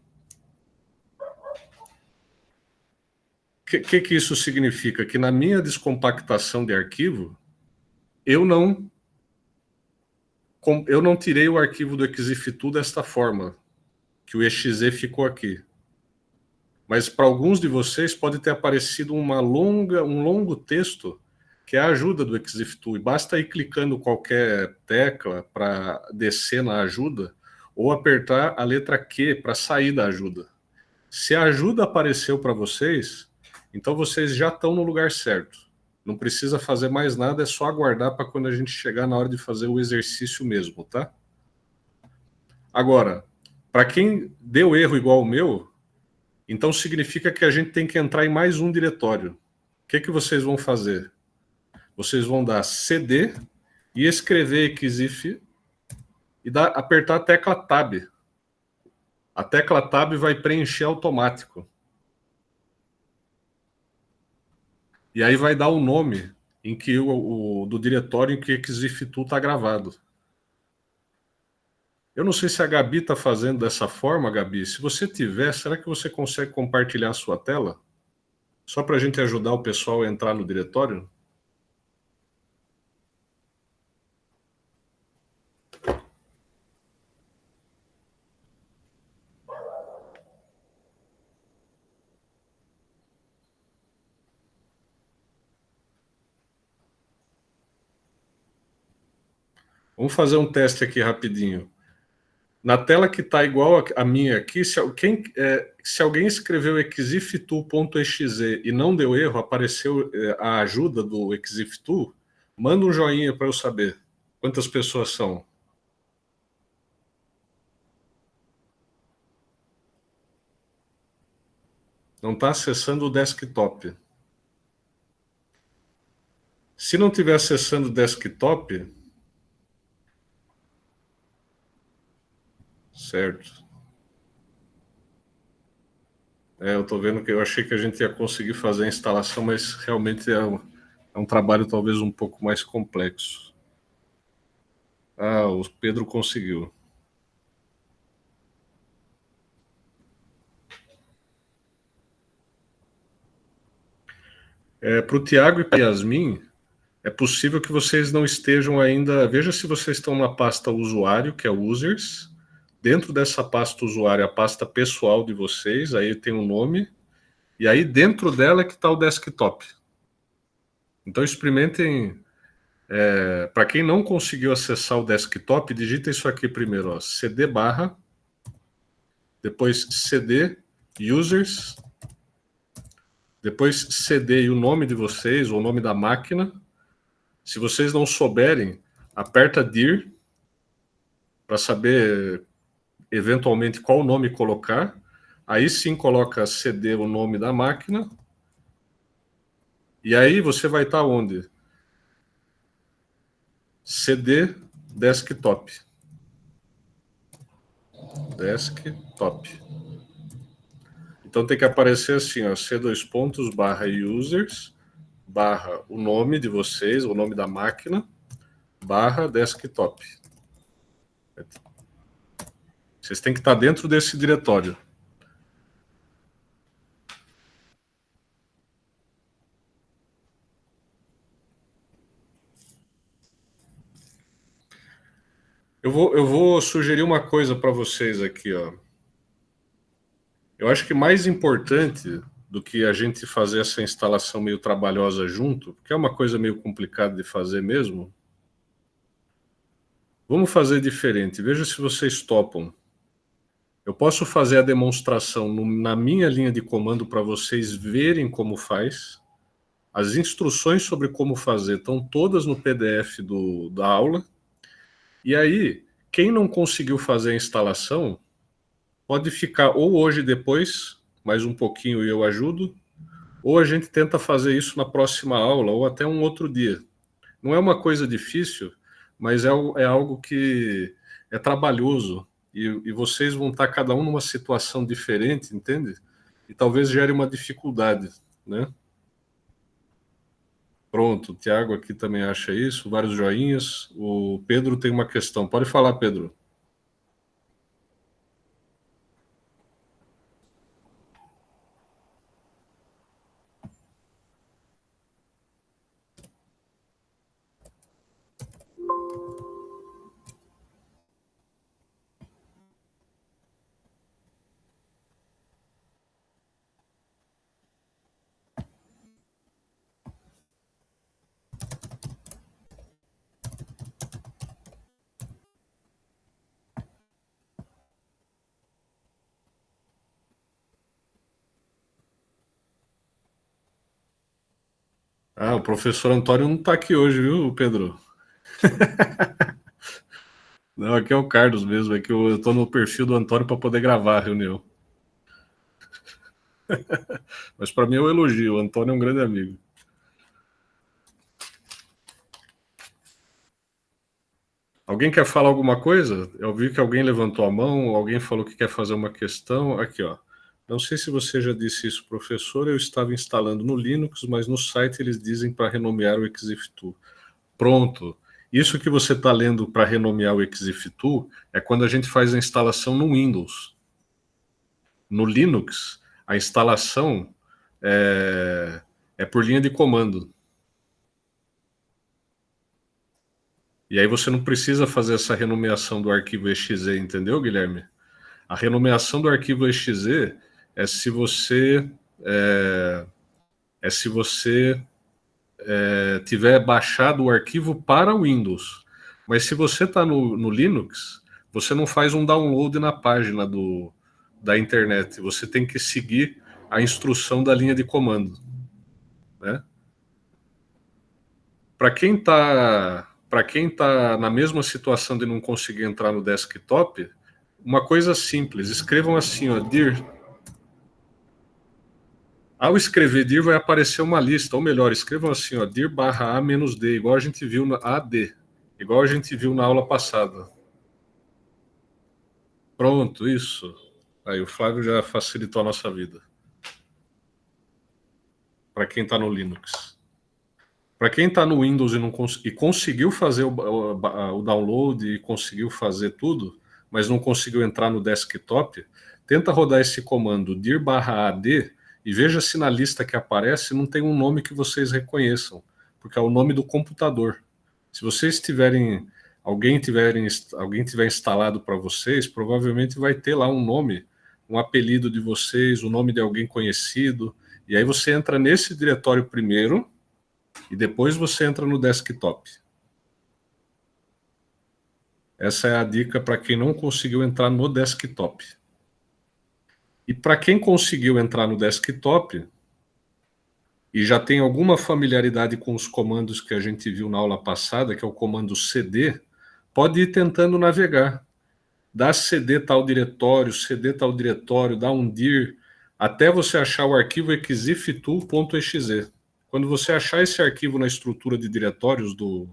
O que isso significa? Que na minha descompactação de arquivo, eu não tirei o arquivo do exiftool desta forma, que o exe ficou aqui. Mas para alguns de vocês pode ter aparecido um longo texto que é a ajuda do exiftool. E basta ir clicando qualquer tecla para descer na ajuda ou apertar a letra Q para sair da ajuda. Se a ajuda apareceu para vocês, então vocês já estão no lugar certo. Não precisa fazer mais nada, é só aguardar para quando a gente chegar na hora de fazer o exercício mesmo, tá? Agora, para quem deu erro igual o meu, então significa que a gente tem que entrar em mais um diretório. O que vocês vão fazer? Vocês vão dar CD e escrever exif e apertar a tecla Tab. A tecla Tab vai preencher automático. E aí vai dar o nome em que do diretório em que exiftool está gravado. Eu não sei se a Gabi está fazendo dessa forma, Gabi. Se você tiver, será que você consegue compartilhar a sua tela? Só para a gente ajudar o pessoal a entrar no diretório? Vamos fazer um teste aqui rapidinho. Na tela que está igual a minha aqui, se alguém escreveu exiftool.exe e não deu erro, apareceu a ajuda do exiftool, manda um joinha para eu saber. Quantas pessoas são? Não está acessando o desktop. Se não estiver acessando o desktop, certo. Eu estou vendo que eu achei que a gente ia conseguir fazer a instalação, mas realmente é um trabalho talvez um pouco mais complexo. Ah, o Pedro conseguiu. Para o Tiago e para a Yasmin, é possível que vocês não estejam ainda... Veja se vocês estão na pasta usuário, que é users. Dentro dessa pasta usuário, a pasta pessoal de vocês, aí tem um nome. E aí dentro dela é que está o desktop. Então experimentem... para quem não conseguiu acessar o desktop, digita isso aqui primeiro, ó, cd barra, depois cd users, depois cd e o nome de vocês, ou o nome da máquina. Se vocês não souberem, aperta dir para saber eventualmente qual nome colocar. Aí sim coloca cd o nome da máquina. E aí você vai estar onde? cd desktop. Desktop. Então tem que aparecer assim, ó, C2 barra users, barra o nome de vocês, o nome da máquina, barra desktop. Vocês têm que estar dentro desse diretório. Eu vou sugerir uma coisa para vocês aqui, ó. Eu acho que mais importante do que a gente fazer essa instalação meio trabalhosa junto, porque é uma coisa meio complicada de fazer mesmo, vamos fazer diferente. Veja se vocês topam. Eu posso fazer a demonstração na minha linha de comando para vocês verem como faz. As instruções sobre como fazer estão todas no PDF da aula. E aí, quem não conseguiu fazer a instalação, pode ficar ou hoje depois, mais um pouquinho e eu ajudo, ou a gente tenta fazer isso na próxima aula, ou até um outro dia. Não é uma coisa difícil, mas é algo que é trabalhoso. E vocês vão estar cada um numa situação diferente, entende? E talvez gere uma dificuldade, né? Pronto, o Tiago aqui também acha isso, vários joinhas. O Pedro tem uma questão. Pode falar, Pedro. Ah, o professor Antônio não está aqui hoje, viu, Pedro? Não, aqui é o Carlos mesmo, é que eu estou no perfil do Antônio para poder gravar a reunião. Mas para mim é um elogio, o Antônio é um grande amigo. Alguém quer falar alguma coisa? Eu vi que alguém levantou a mão, alguém falou que quer fazer uma questão. Aqui, ó. Não sei se você já disse isso, professor, eu estava instalando no Linux, mas no site eles dizem para renomear o Exiftu. Pronto. Isso que você está lendo para renomear o Exiftu é quando a gente faz a instalação no Windows. No Linux, a instalação é por linha de comando. E aí você não precisa fazer essa renomeação do arquivo exe, entendeu, Guilherme? A renomeação do arquivo exe é se você tiver baixado o arquivo para o Windows. Mas se você está no Linux, você não faz um download na página da internet. Você tem que seguir a instrução da linha de comando, né? Para quem está para quem está na mesma situação de não conseguir entrar no desktop, uma coisa simples, escrevam assim, ó, dir. Ao escrever dir vai aparecer uma lista, ou melhor, escrevam assim, ó, dir barra A menos D, igual a gente viu na AD, igual a gente viu na aula passada. Pronto, isso. Aí o Flávio já facilitou a nossa vida. Para quem está no Linux. Para quem está no Windows e conseguiu fazer o download e conseguiu fazer tudo, mas não conseguiu entrar no desktop, tenta rodar esse comando dir barra AD e veja se na lista que aparece não tem um nome que vocês reconheçam, porque é o nome do computador. Se vocês tiverem, alguém tiver instalado para vocês, provavelmente vai ter lá um nome, um apelido de vocês, o nome de alguém conhecido, e aí você entra nesse diretório primeiro, e depois você entra no desktop. Essa é a dica para quem não conseguiu entrar no desktop. E para quem conseguiu entrar no desktop e já tem alguma familiaridade com os comandos que a gente viu na aula passada, que é o comando cd, pode ir tentando navegar. Dá cd tal diretório, dá um dir, até você achar o arquivo exiftool.exe. Quando você achar esse arquivo na estrutura de diretórios do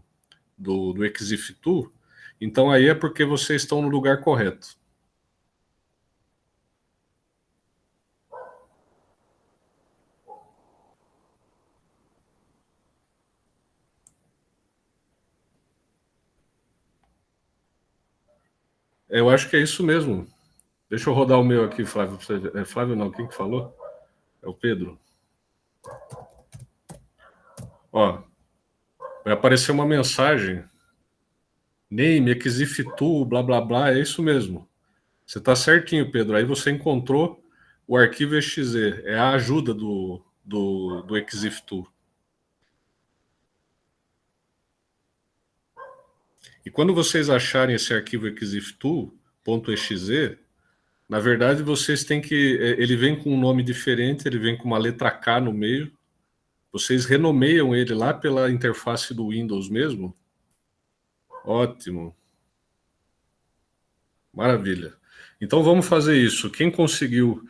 exiftool, então aí é porque vocês estão no lugar correto. Eu acho que é isso mesmo. Deixa eu rodar o meu aqui, Flávio. Flávio não, quem que falou? É o Pedro. Ó, vai aparecer uma mensagem. Name, exiftool, blá, blá, blá. É isso mesmo. Você está certinho, Pedro. Aí você encontrou o arquivo exe. É a ajuda do exiftool. E quando vocês acharem esse arquivo exiftool.exe, na verdade vocês têm que... Ele vem com um nome diferente, ele vem com uma letra K no meio. Vocês renomeiam ele lá pela interface do Windows mesmo. Ótimo. Maravilha. Então vamos fazer isso. Quem conseguiu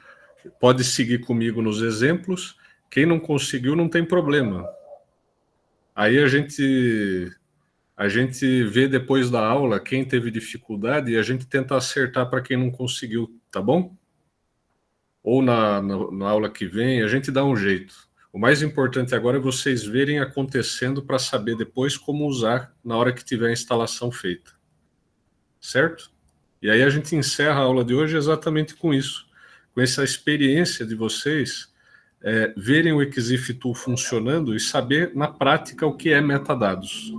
pode seguir comigo nos exemplos. Quem não conseguiu não tem problema. Aí a gente vê depois da aula quem teve dificuldade e a gente tenta acertar para quem não conseguiu, tá bom? Ou na aula que vem, a gente dá um jeito. O mais importante agora é vocês verem acontecendo para saber depois como usar na hora que tiver a instalação feita. Certo? E aí a gente encerra a aula de hoje exatamente com isso. Com essa experiência de vocês verem o exiftool funcionando e saber na prática o que é metadados.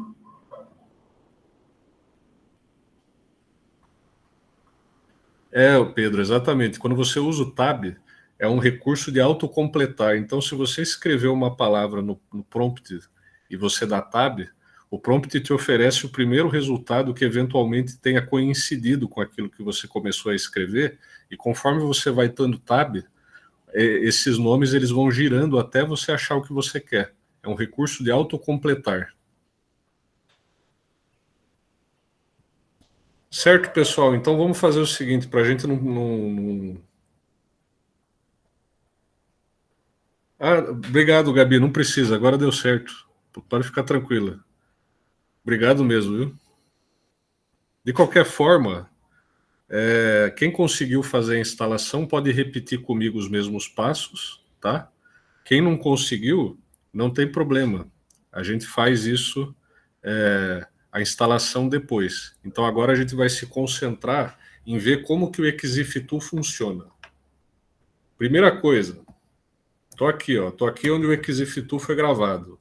Pedro, exatamente. Quando você usa o tab, é um recurso de autocompletar. Então, se você escreveu uma palavra no prompt e você dá tab, o prompt te oferece o primeiro resultado que eventualmente tenha coincidido com aquilo que você começou a escrever, e conforme você vai dando tab, esses nomes eles vão girando até você achar o que você quer. É um recurso de autocompletar. Certo, pessoal? Então vamos fazer o seguinte, para a gente não... Ah, obrigado, Gabi, não precisa, agora deu certo. Pode ficar tranquila. Obrigado mesmo, viu? De qualquer forma, quem conseguiu fazer a instalação pode repetir comigo os mesmos passos, tá? Quem não conseguiu, não tem problema. A gente faz isso, a instalação depois. Então agora a gente vai se concentrar em ver como que o exiftool funciona. Primeira coisa, tô aqui onde o exiftool foi gravado.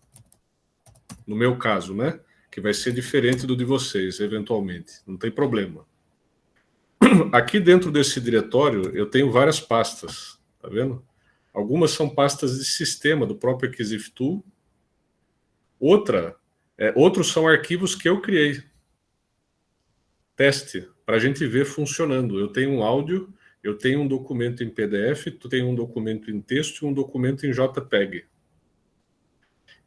No meu caso, né? Que vai ser diferente do de vocês, eventualmente. Não tem problema. Aqui dentro desse diretório, eu tenho várias pastas, tá vendo? Algumas são pastas de sistema do próprio exiftool. Outros são arquivos que eu criei. Teste, para a gente ver funcionando. Eu tenho um áudio, eu tenho um documento em PDF, tu tem um documento em texto e um documento em JPEG.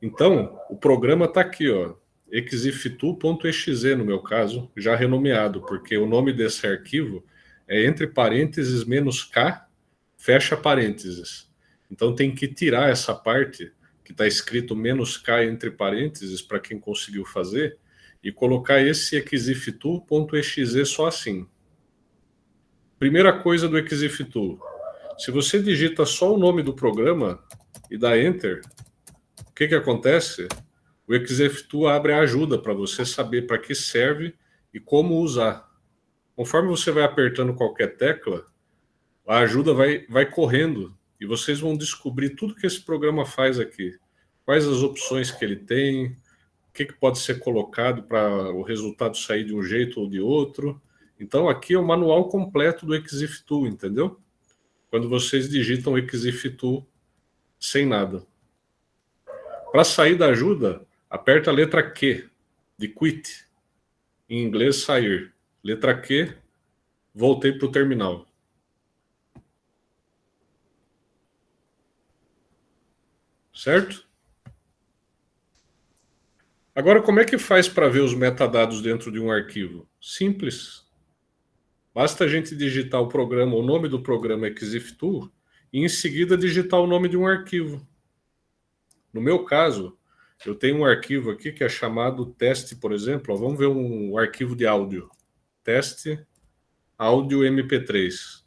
Então, o programa está aqui, ó. exiftu.exe no meu caso, já renomeado, porque o nome desse arquivo é entre parênteses -k, fecha parênteses. Então tem que tirar essa parte que está escrito -k entre parênteses, para quem conseguiu fazer, e colocar esse exiftu.exe só assim. Primeira coisa do exiftu, se você digita só o nome do programa e dá Enter, o que acontece? O exiftu abre a ajuda para você saber para que serve e como usar. Conforme você vai apertando qualquer tecla, a ajuda vai correndo e vocês vão descobrir tudo que esse programa faz aqui. Quais as opções que ele tem, o que pode ser colocado para o resultado sair de um jeito ou de outro. Então aqui é o manual completo do exiftu, entendeu? Quando vocês digitam exiftu sem nada. Para sair da ajuda, aperta a letra Q, de quit. Em inglês, sair. Letra Q, voltei para o terminal. Certo? Agora, como é que faz para ver os metadados dentro de um arquivo? Simples. Basta a gente digitar o programa, o nome do programa exiftu, e em seguida digitar o nome de um arquivo. No meu caso, eu tenho um arquivo aqui que é chamado teste, por exemplo. Ó, vamos ver um arquivo de áudio. Teste áudio MP3.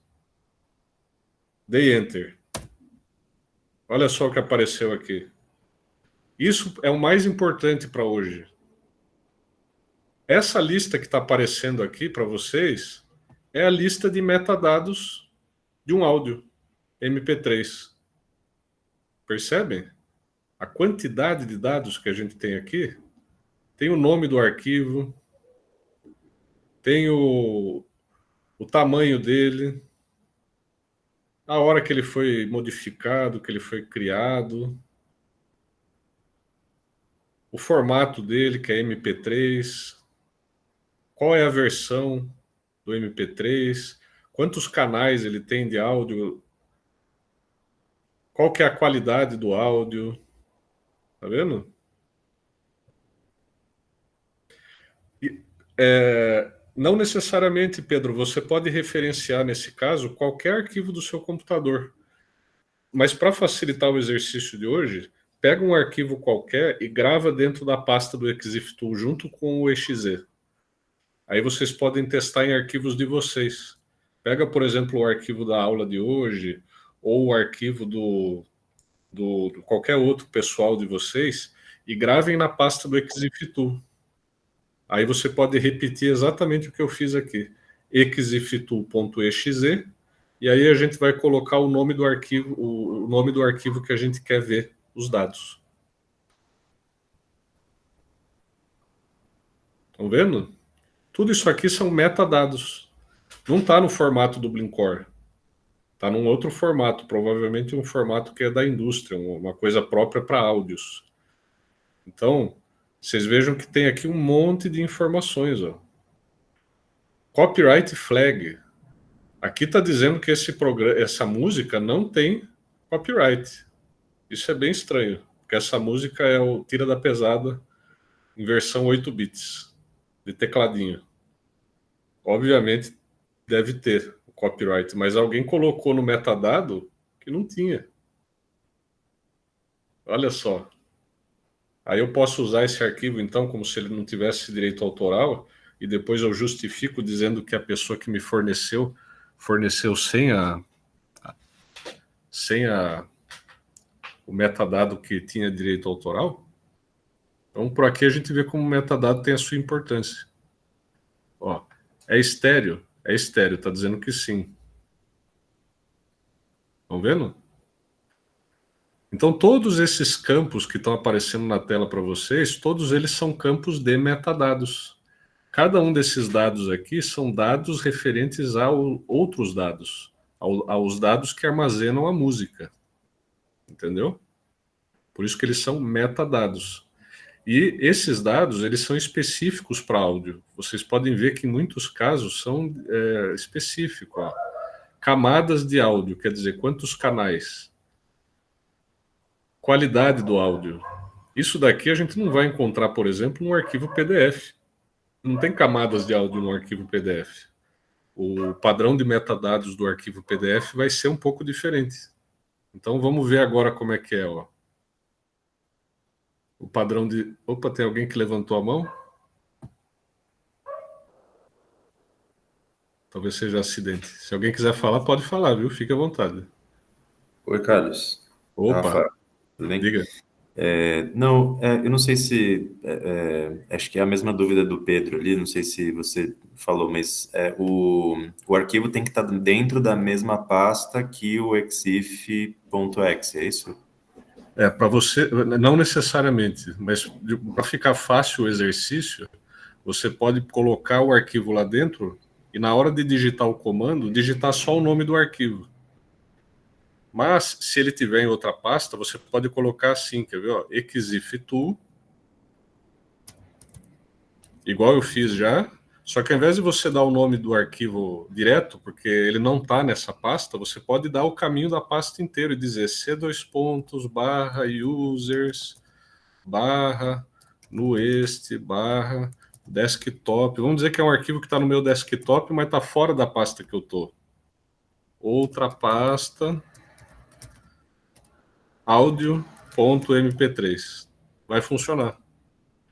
Dei Enter. Olha só o que apareceu aqui. Isso é o mais importante para hoje. Essa lista que está aparecendo aqui para vocês é a lista de metadados de um áudio MP3. Percebem? A quantidade de dados que a gente tem aqui, tem o nome do arquivo, tem o tamanho dele, a hora que ele foi modificado, que ele foi criado, o formato dele, que é MP3, qual é a versão do MP3, quantos canais ele tem de áudio, qual que é a qualidade do áudio, tá vendo? Não necessariamente, Pedro, você pode referenciar, nesse caso, qualquer arquivo do seu computador. Mas para facilitar o exercício de hoje, pega um arquivo qualquer e grava dentro da pasta do exiftu, junto com o exe. Aí vocês podem testar em arquivos de vocês. Pega, por exemplo, o arquivo da aula de hoje, ou o arquivo do qualquer outro pessoal de vocês, e gravem na pasta do exiftu. Aí você pode repetir exatamente o que eu fiz aqui. exiftu.exe, e aí a gente vai colocar o nome do arquivo, o nome do arquivo que a gente quer ver os dados. Estão vendo? Tudo isso aqui são metadados. Não está no formato do Blincore. Está num outro formato, provavelmente um formato que é da indústria, uma coisa própria para áudios. Então, vocês vejam que tem aqui um monte de informações. Ó. Copyright flag. Aqui está dizendo que essa música não tem copyright. Isso é bem estranho, porque essa música é o Tira da Pesada em versão 8 bits, de tecladinho. Obviamente deve ter o copyright, mas alguém colocou no metadado que não tinha. Olha só. Aí eu posso usar esse arquivo, então, como se ele não tivesse direito autoral, e depois eu justifico dizendo que a pessoa que me forneceu sem o metadado que tinha direito autoral. Então, por aqui a gente vê como o metadado tem a sua importância. Ó, é estéreo? É estéreo, está dizendo que sim. Estão vendo? Então, todos esses campos que estão aparecendo na tela para vocês, todos eles são campos de metadados. Cada um desses dados aqui são dados referentes a outros dados, aos dados que armazenam a música. Entendeu? Por isso que eles são metadados. E esses dados, eles são específicos para áudio. Vocês podem ver que em muitos casos são específicos. Ó. Camadas de áudio, quer dizer, quantos canais. Qualidade do áudio. Isso daqui a gente não vai encontrar, por exemplo, no arquivo PDF. Não tem camadas de áudio no arquivo PDF. O padrão de metadados do arquivo PDF vai ser um pouco diferente. Então vamos ver agora como é que é, ó. O padrão de... Opa, tem alguém que levantou a mão? Talvez seja acidente. Se alguém quiser falar, pode falar, viu? Fique à vontade. Oi, Carlos. Opa, Rafa, tudo bem? diga. Eu não sei se. Acho que é a mesma dúvida do Pedro ali, não sei se você falou, mas o arquivo tem que estar dentro da mesma pasta que o exif.exe, é isso? Para você, não necessariamente, mas para ficar fácil o exercício, você pode colocar o arquivo lá dentro e na hora de digitar o comando, digitar só o nome do arquivo. Mas, se ele tiver em outra pasta, você pode colocar assim, quer ver? Ó, exif2, igual eu fiz já, só que ao invés de você dar o nome do arquivo direto, porque ele não está nessa pasta, você pode dar o caminho da pasta inteira e dizer c:/users no este desktop. Vamos dizer que é um arquivo que está no meu desktop, mas está fora da pasta que eu estou. Outra pasta, áudio.mp3. Vai funcionar.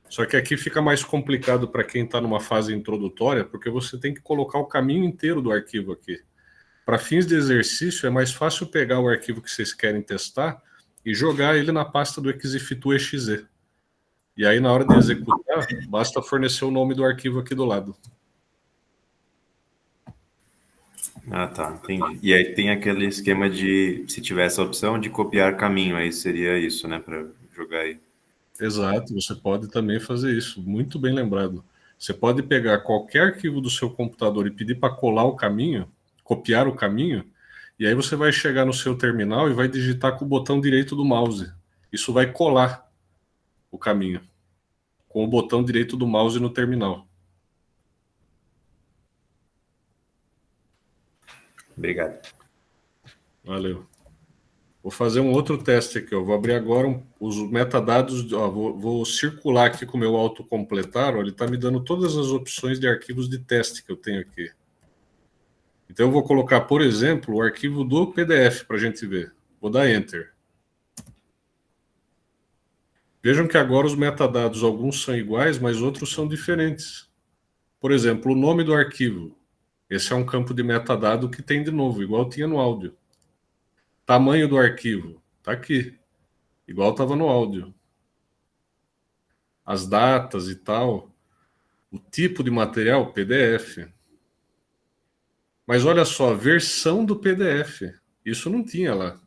Só que aqui fica mais complicado para quem está numa fase introdutória, porque você tem que colocar o caminho inteiro do arquivo aqui. Para fins de exercício, é mais fácil pegar o arquivo que vocês querem testar e jogar ele na pasta do exif2.exe. E aí, na hora de executar, basta fornecer o nome do arquivo aqui do lado. Ah, tá, entendi. E aí tem aquele esquema de, se tiver essa opção, de copiar caminho, aí seria isso, né, para jogar aí. Exato, você pode também fazer isso. Muito bem lembrado. Você pode pegar qualquer arquivo do seu computador e pedir para colar o caminho, copiar o caminho, e aí você vai chegar no seu terminal e vai digitar com o botão direito do mouse. Isso vai colar o caminho com o botão direito do mouse no terminal. Obrigado. Valeu. Vou fazer um outro teste aqui. Ó. Vou abrir agora os metadados. Ó, vou circular aqui com o meu autocompletar. Ó, ele está me dando todas as opções de arquivos de teste que eu tenho aqui. Então eu vou colocar, por exemplo, o arquivo do PDF para a gente ver. Vou dar Enter. Vejam que agora os metadados, alguns são iguais, mas outros são diferentes. Por exemplo, o nome do arquivo. Esse é um campo de metadado que tem de novo, igual tinha no áudio. Tamanho do arquivo. Está aqui. Igual estava no áudio. As datas e tal. O tipo de material, PDF. Mas olha só, versão do PDF. Isso não tinha lá.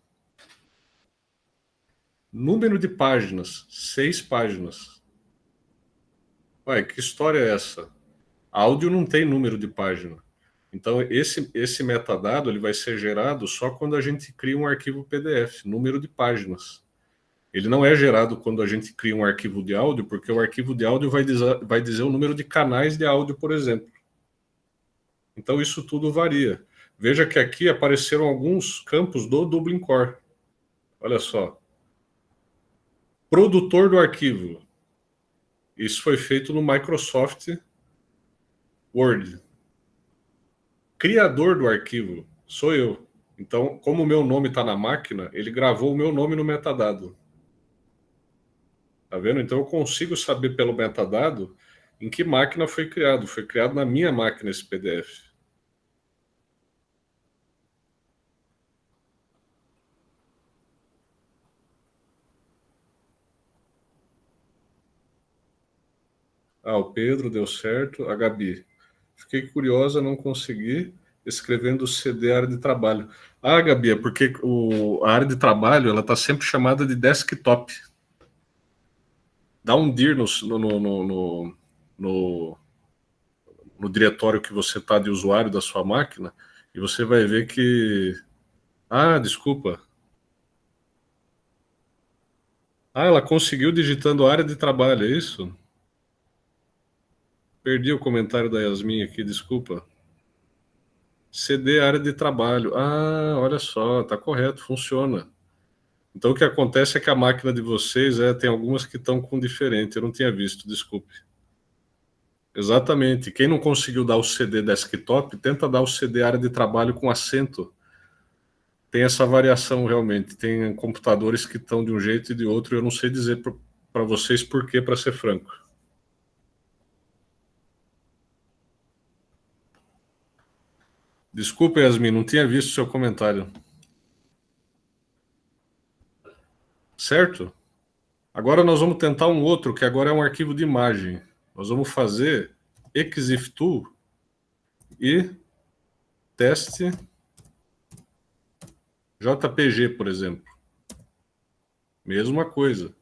Número de páginas, 6 páginas. Ué, que história é essa? Áudio não tem número de página. Então, esse metadado ele vai ser gerado só quando a gente cria um arquivo PDF, número de páginas. Ele não é gerado quando a gente cria um arquivo de áudio, porque o arquivo de áudio vai dizer o número de canais de áudio, por exemplo. Então, isso tudo varia. Veja que aqui apareceram alguns campos do Dublin Core. Olha só. Produtor do arquivo. Isso foi feito no Microsoft Word. Criador do arquivo sou eu. Então, como o meu nome está na máquina, ele gravou o meu nome no metadado. Tá vendo? Então, eu consigo saber pelo metadado em que máquina foi criado. Foi criado na minha máquina esse PDF. Ah, o Pedro deu certo. A Gabi. Fiquei curiosa, não consegui, escrevendo CD área de trabalho. Ah, Gabi, é porque a área de trabalho ela está sempre chamada de desktop. Dá um dir no diretório que você está de usuário da sua máquina e você vai ver que... Ah, desculpa. Ah, ela conseguiu digitando área de trabalho, é isso? Perdi o comentário da Yasmin aqui, desculpa. CD área de trabalho. Ah, olha só, tá correto, funciona. Então, o que acontece é que a máquina de vocês tem algumas que estão com diferente. Eu não tinha visto, desculpe. Exatamente. Quem não conseguiu dar o CD desktop, tenta dar o CD área de trabalho com acento. Tem essa variação realmente. Tem computadores que estão de um jeito e de outro. Eu não sei dizer para vocês por quê, para ser franco. Desculpa, Yasmin, não tinha visto seu comentário. Certo? Agora nós vamos tentar um outro, que agora é um arquivo de imagem. Nós vamos fazer exif2 e teste JPG, por exemplo. Mesma coisa.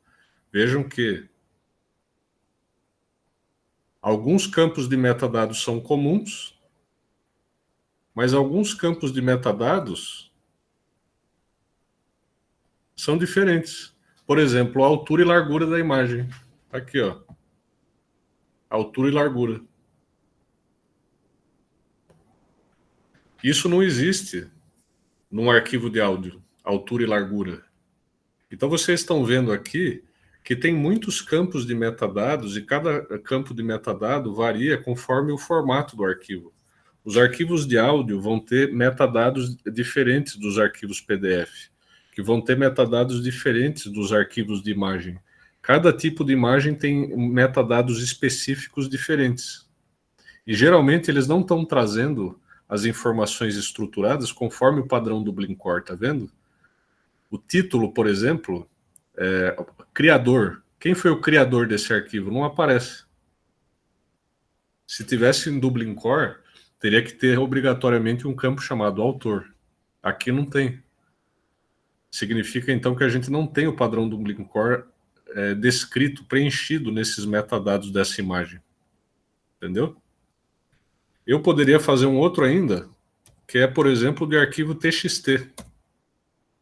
Vejam que alguns campos de metadados são comuns, mas alguns campos de metadados são diferentes. Por exemplo, a altura e largura da imagem. Aqui, ó. Altura e largura. Isso não existe num arquivo de áudio, altura e largura. Então vocês estão vendo aqui que tem muitos campos de metadados e cada campo de metadado varia conforme o formato do arquivo. Os arquivos de áudio vão ter metadados diferentes dos arquivos PDF, que vão ter metadados diferentes dos arquivos de imagem. Cada tipo de imagem tem metadados específicos diferentes. E geralmente eles não estão trazendo as informações estruturadas conforme o padrão do Blinkcore, tá vendo? O título, por exemplo, criador. Quem foi o criador desse arquivo? Não aparece. Se tivesse em Dublin Core, teria que ter obrigatoriamente um campo chamado autor. Aqui não tem. Significa então que a gente não tem o padrão do Dublin Core descrito, preenchido nesses metadados dessa imagem. Entendeu? Eu poderia fazer um outro ainda, que é, por exemplo, de arquivo TXT.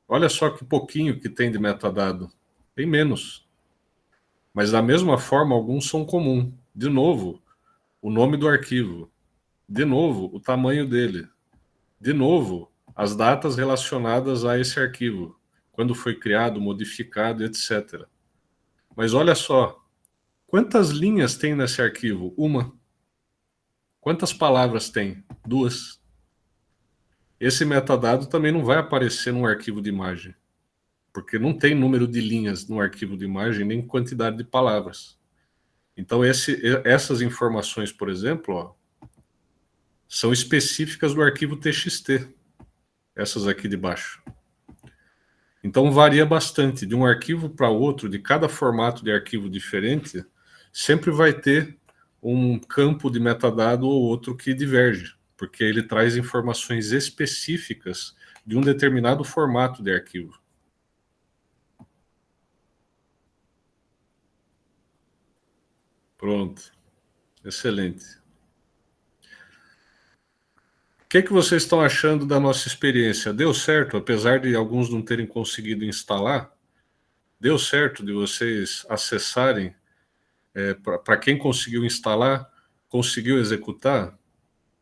Olha só que pouquinho que tem de metadado. Tem menos. Mas da mesma forma, alguns são comuns. De novo, o nome do arquivo. De novo, o tamanho dele. De novo, as datas relacionadas a esse arquivo. Quando foi criado, modificado, etc. Mas olha só. Quantas linhas tem nesse arquivo? Uma. Quantas palavras tem? 2. Esse metadado também não vai aparecer num arquivo de imagem, porque não tem número de linhas no arquivo de imagem, nem quantidade de palavras. Então, essas informações, por exemplo, ó, são específicas do arquivo TXT, essas aqui de baixo. Então, varia bastante. De um arquivo para outro, de cada formato de arquivo diferente, sempre vai ter um campo de metadado ou outro que diverge, porque ele traz informações específicas de um determinado formato de arquivo. Pronto. Excelente. O que vocês estão achando da nossa experiência? Deu certo, apesar de alguns não terem conseguido instalar? Deu certo de vocês acessarem? Para quem conseguiu instalar, conseguiu executar?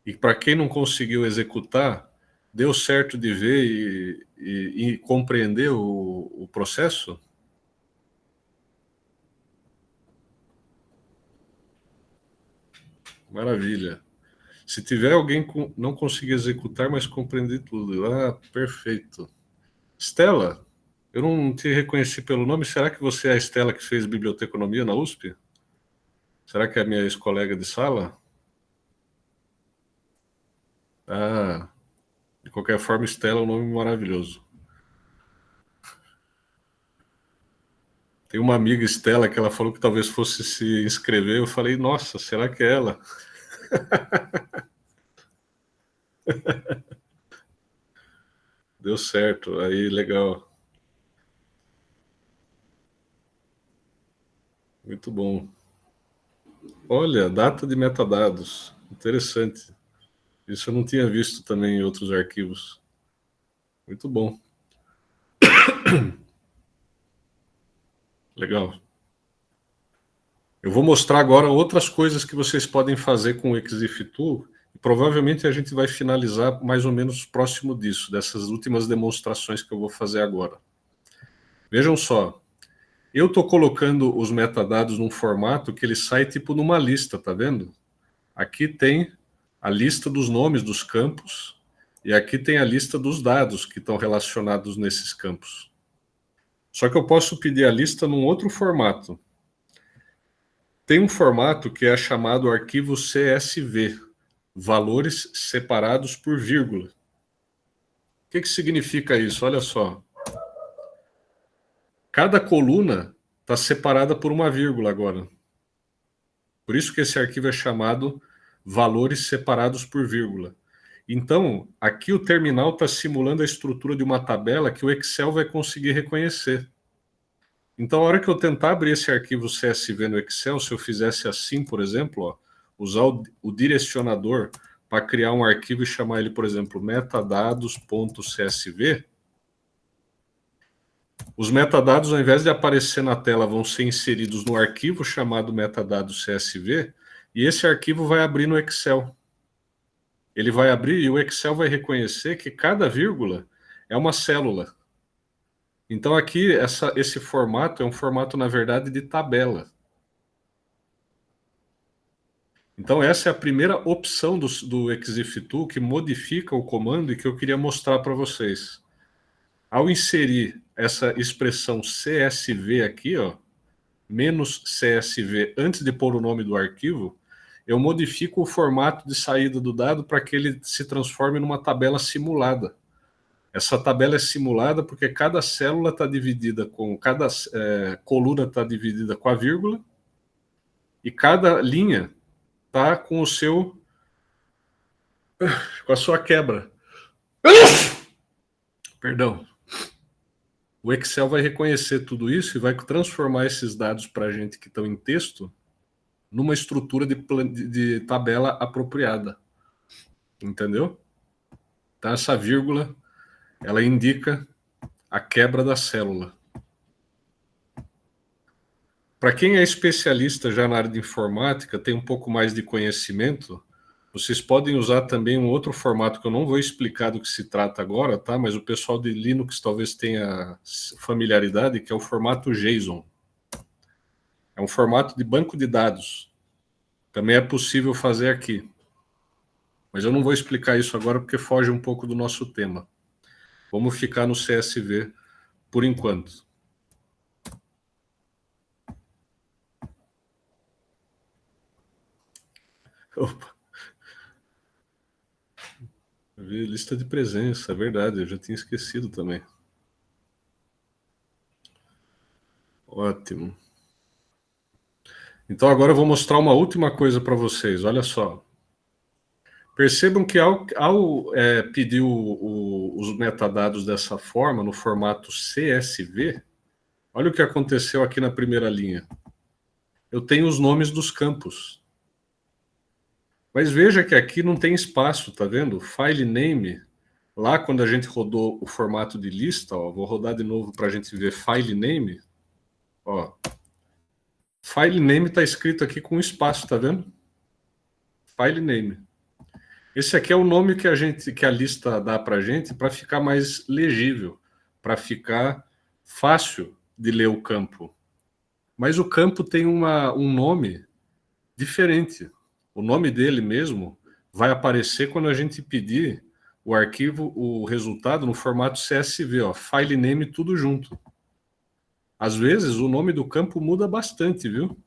E para quem não conseguiu executar, deu certo de ver e compreender o processo? Maravilha. Se tiver alguém que não conseguir executar, mas compreender tudo. Perfeito. Stella, eu não te reconheci pelo nome. Será que você é a Stella que fez biblioteconomia na USP? Será que é a minha ex-colega de sala? De qualquer forma, Stella é um nome maravilhoso. Tem uma amiga, Stella, que ela falou que talvez fosse se inscrever. Eu falei, nossa, será que é ela? Deu certo, aí legal. Muito bom. Olha, data de metadados. Interessante. Isso eu não tinha visto também em outros arquivos. Muito bom. Legal. Eu vou mostrar agora outras coisas que vocês podem fazer com o exif2. E provavelmente a gente vai finalizar mais ou menos próximo disso, dessas últimas demonstrações que eu vou fazer agora. Vejam só, eu estou colocando os metadados num formato que ele sai tipo numa lista, tá vendo? Aqui tem a lista dos nomes dos campos e aqui tem a lista dos dados que estão relacionados nesses campos. Só que eu posso pedir a lista num outro formato. Tem um formato que é chamado arquivo CSV, valores separados por vírgula. O que significa isso? Olha só. Cada coluna está separada por uma vírgula agora. Por isso que esse arquivo é chamado valores separados por vírgula. Então, aqui o terminal está simulando a estrutura de uma tabela que o Excel vai conseguir reconhecer. Então, a hora que eu tentar abrir esse arquivo CSV no Excel, se eu fizesse assim, por exemplo, ó, usar o direcionador para criar um arquivo e chamar ele, por exemplo, metadados.csv, os metadados, ao invés de aparecer na tela, vão ser inseridos no arquivo chamado metadados.csv, e esse arquivo vai abrir no Excel. Ele vai abrir e o Excel vai reconhecer que cada vírgula é uma célula. Então aqui, esse formato é um formato, na verdade, de tabela. Então essa é a primeira opção do Exiftool que modifica o comando e que eu queria mostrar para vocês. Ao inserir essa expressão CSV aqui, ó, menos CSV, antes de pôr o nome do arquivo, eu modifico o formato de saída do dado para que ele se transforme numa tabela simulada. Essa tabela é simulada porque cada célula está dividida com... Cada coluna está dividida com a vírgula e cada linha está com com a sua quebra. Perdão. O Excel vai reconhecer tudo isso e vai transformar esses dados para a gente que estão em texto numa estrutura de tabela apropriada. Entendeu? Então, essa vírgula, ela indica a quebra da célula. Para quem é especialista já na área de informática, tem um pouco mais de conhecimento, vocês podem usar também um outro formato que eu não vou explicar do que se trata agora, tá? Mas o pessoal de Linux talvez tenha familiaridade, que é o formato JSON. É um formato de banco de dados. Também é possível fazer aqui. Mas eu não vou explicar isso agora porque foge um pouco do nosso tema. Vamos ficar no CSV por enquanto. Opa. Lista de presença, é verdade, eu já tinha esquecido também. Ótimo. Então agora eu vou mostrar uma última coisa para vocês, olha só. Percebam que ao pedir os metadados dessa forma, no formato CSV, olha o que aconteceu aqui na primeira linha. Eu tenho os nomes dos campos. Mas veja que aqui não tem espaço, tá vendo? File name, lá quando a gente rodou o formato de lista, ó, vou rodar de novo para a gente ver file name. Ó, file name está escrito aqui com espaço, tá vendo? File name. Esse aqui é o nome que a lista dá para a gente para ficar mais legível, para ficar fácil de ler o campo. Mas o campo tem um nome diferente. O nome dele mesmo vai aparecer quando a gente pedir o arquivo, o resultado no formato CSV, ó, file name tudo junto. Às vezes o nome do campo muda bastante, viu?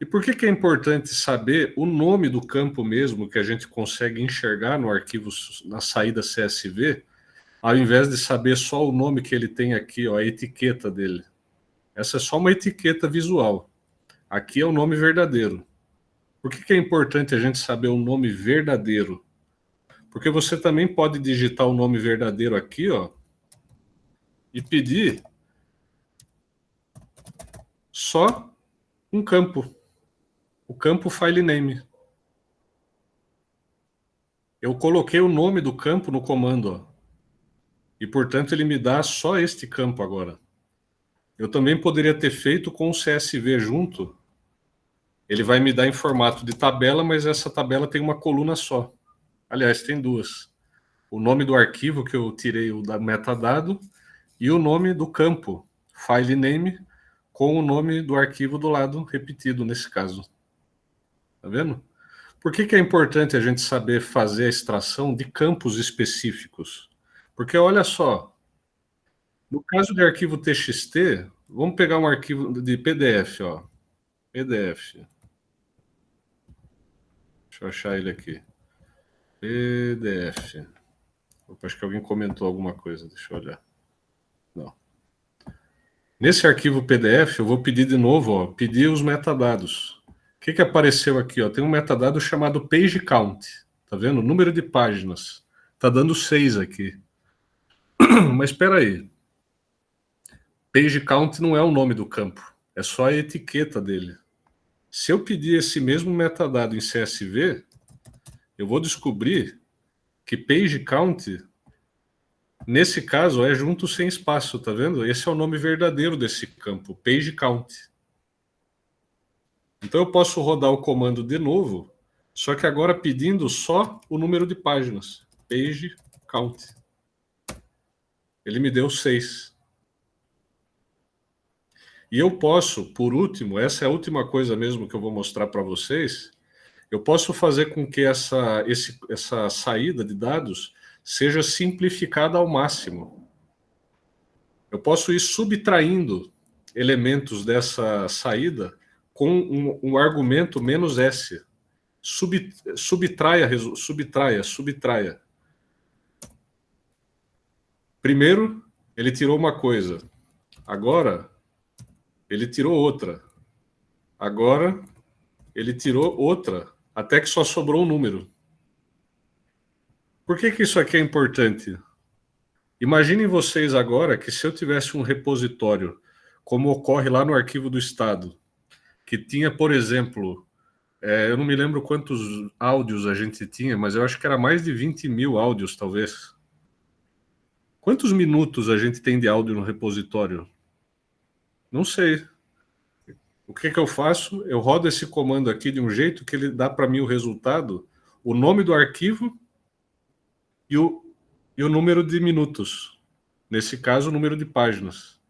E por que é importante saber o nome do campo mesmo que a gente consegue enxergar no arquivo, na saída CSV, ao invés de saber só o nome que ele tem aqui, ó, a etiqueta dele? Essa é só uma etiqueta visual. Aqui é o nome verdadeiro. Por que é importante a gente saber o nome verdadeiro? Porque você também pode digitar o nome verdadeiro aqui, ó, e pedir só um campo. O campo file name. Eu coloquei o nome do campo no comando, ó, e portanto ele me dá só este campo agora. Eu também poderia ter feito com o CSV junto. Ele vai me dar em formato de tabela, mas essa tabela tem uma coluna só. Aliás, tem duas. O nome do arquivo que eu tirei o da metadado e o nome do campo, file name, com o nome do arquivo do lado repetido nesse caso. Tá vendo? Por que é importante a gente saber fazer a extração de campos específicos? Porque olha só, no caso de arquivo TXT, vamos pegar um arquivo de PDF, ó. PDF. Deixa eu achar ele aqui. PDF. Opa, acho que alguém comentou alguma coisa, deixa eu olhar. Não. Nesse arquivo PDF, eu vou pedir de novo, ó, pedir os metadados. O que apareceu aqui? Ó? Tem um metadado chamado page count. Tá vendo? Número de páginas. Tá dando 6 aqui. Mas espera aí. Page count não é o nome do campo. É só a etiqueta dele. Se eu pedir esse mesmo metadado em CSV, eu vou descobrir que page count, nesse caso, é junto sem espaço. Tá vendo? Esse é o nome verdadeiro desse campo. Page count. Então eu posso rodar o comando de novo, só que agora pedindo só o número de páginas. Page count. Ele me deu 6. E eu posso, por último, essa é a última coisa mesmo que eu vou mostrar para vocês, eu posso fazer com que essa saída de dados seja simplificada ao máximo. Eu posso ir subtraindo elementos dessa saída com um argumento -s. Subtraia. Primeiro, ele tirou uma coisa. Agora, ele tirou outra. Agora, ele tirou outra. Até que só sobrou um número. Por que isso aqui é importante? Imaginem vocês agora que se eu tivesse um repositório, como ocorre lá no Arquivo do Estado, que tinha, por exemplo, eu não me lembro quantos áudios a gente tinha, mas eu acho que era mais de 20 mil áudios, talvez. Quantos minutos a gente tem de áudio no repositório? Não sei. O que eu faço? Eu rodo esse comando aqui de um jeito que ele dá para mim o resultado, o nome do arquivo e o número de minutos. Nesse caso, o número de páginas.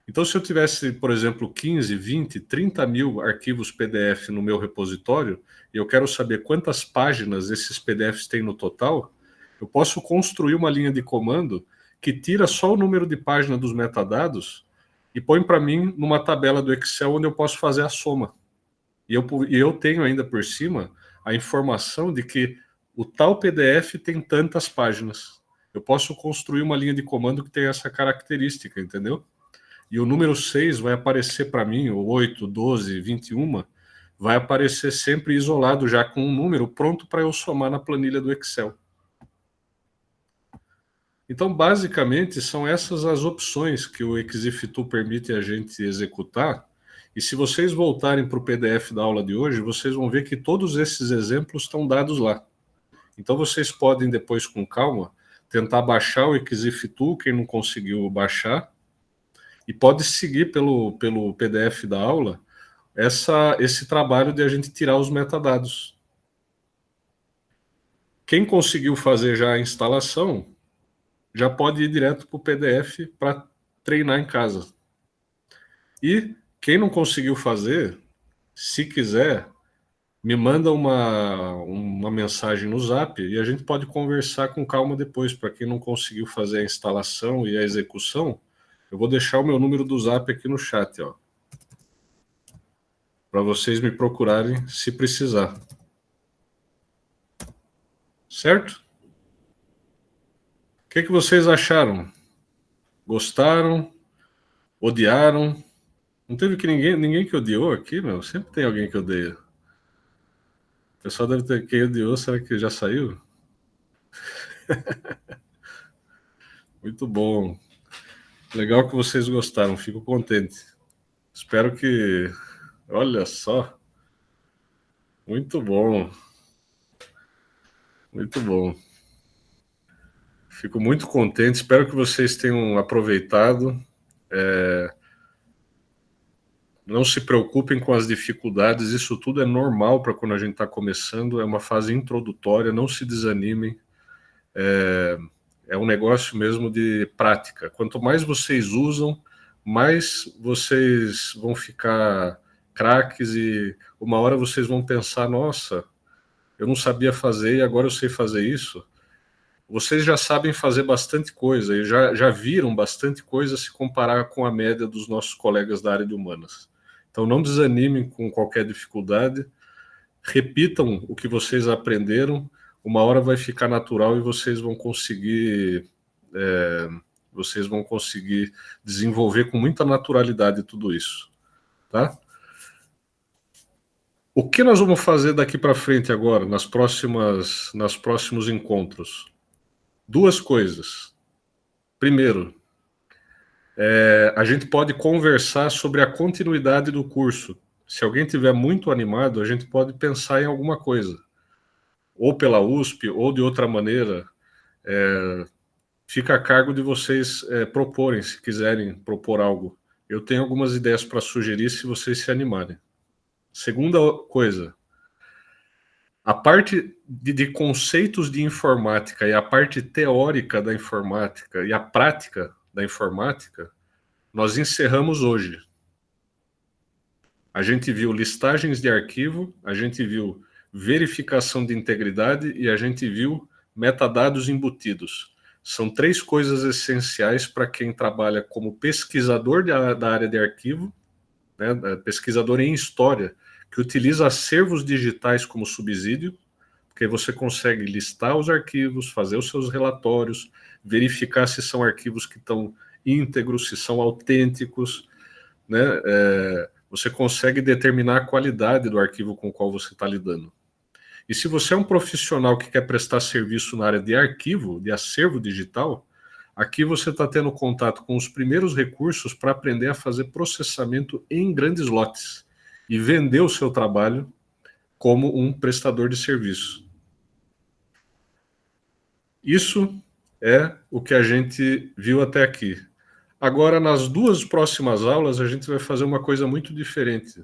Então, se eu tivesse, por exemplo, 15, 20, 30 mil arquivos PDF no meu repositório, e eu quero saber quantas páginas esses PDFs têm no total, eu posso construir uma linha de comando que tira só o número de página dos metadados e põe para mim numa tabela do Excel onde eu posso fazer a soma. E eu tenho ainda por cima a informação de que o tal PDF tem tantas páginas. Eu posso construir uma linha de comando que tem essa característica, entendeu? E o número 6 vai aparecer para mim, o 8, 12, 21, vai aparecer sempre isolado já com um número pronto para eu somar na planilha do Excel. Então, basicamente, são essas as opções que o Exifitu permite a gente executar. E se vocês voltarem para o PDF da aula de hoje, vocês vão ver que todos esses exemplos estão dados lá. Então, vocês podem, depois, com calma, tentar baixar o Exifitu, quem não conseguiu baixar, e pode seguir pelo PDF da aula esse trabalho de a gente tirar os metadados. Quem conseguiu fazer já a instalação, já pode ir direto para o PDF para treinar em casa. E quem não conseguiu fazer, se quiser, me manda uma mensagem no Zap e a gente pode conversar com calma depois. Para quem não conseguiu fazer a instalação e a execução, eu vou deixar o meu número do Zap aqui no chat, ó, para vocês me procurarem se precisar. Certo? O que vocês acharam? Gostaram? Odiaram? Não teve ninguém que odiou aqui, meu? Sempre tem alguém que odeia. O pessoal deve ter quem odiou, será que já saiu? Muito bom. Legal que vocês gostaram, fico contente. Espero que... Olha só. Muito bom. Muito bom. Fico muito contente, espero que vocês tenham aproveitado. Não se preocupem com as dificuldades, isso tudo é normal para quando a gente está começando, é uma fase introdutória, não se desanimem. É um negócio mesmo de prática. Quanto mais vocês usam, mais vocês vão ficar craques e uma hora vocês vão pensar, nossa, eu não sabia fazer e agora eu sei fazer isso. Vocês já sabem fazer bastante coisa e já viram bastante coisa se comparar com a média dos nossos colegas da área de humanas. Então não desanimem com qualquer dificuldade, repitam o que vocês aprenderam, uma hora vai ficar natural e vocês vão conseguir desenvolver com muita naturalidade tudo isso, tá? O que nós vamos fazer daqui para frente agora, nos próximos encontros? 2 coisas. Primeiro, a gente pode conversar sobre a continuidade do curso. Se alguém estiver muito animado, a gente pode pensar em alguma coisa. Ou pela USP, ou de outra maneira. Fica a cargo de vocês proporem, se quiserem propor algo. Eu tenho algumas ideias para sugerir se vocês se animarem. Segunda coisa, a parte de conceitos de informática e a parte teórica da informática e a prática da informática, nós encerramos hoje. A gente viu listagens de arquivo, a gente viu verificação de integridade e a gente viu metadados embutidos. São 3 coisas essenciais para quem trabalha como pesquisador da área de arquivo, né, pesquisador em história, que utiliza acervos digitais como subsídio, porque você consegue listar os arquivos, fazer os seus relatórios, verificar se são arquivos que estão íntegros, se são autênticos, né? Você consegue determinar a qualidade do arquivo com o qual você está lidando. E se você é um profissional que quer prestar serviço na área de arquivo, de acervo digital, aqui você está tendo contato com os primeiros recursos para aprender a fazer processamento em grandes lotes e vender o seu trabalho como um prestador de serviço. Isso é o que a gente viu até aqui. Agora, nas 2 próximas aulas, a gente vai fazer uma coisa muito diferente.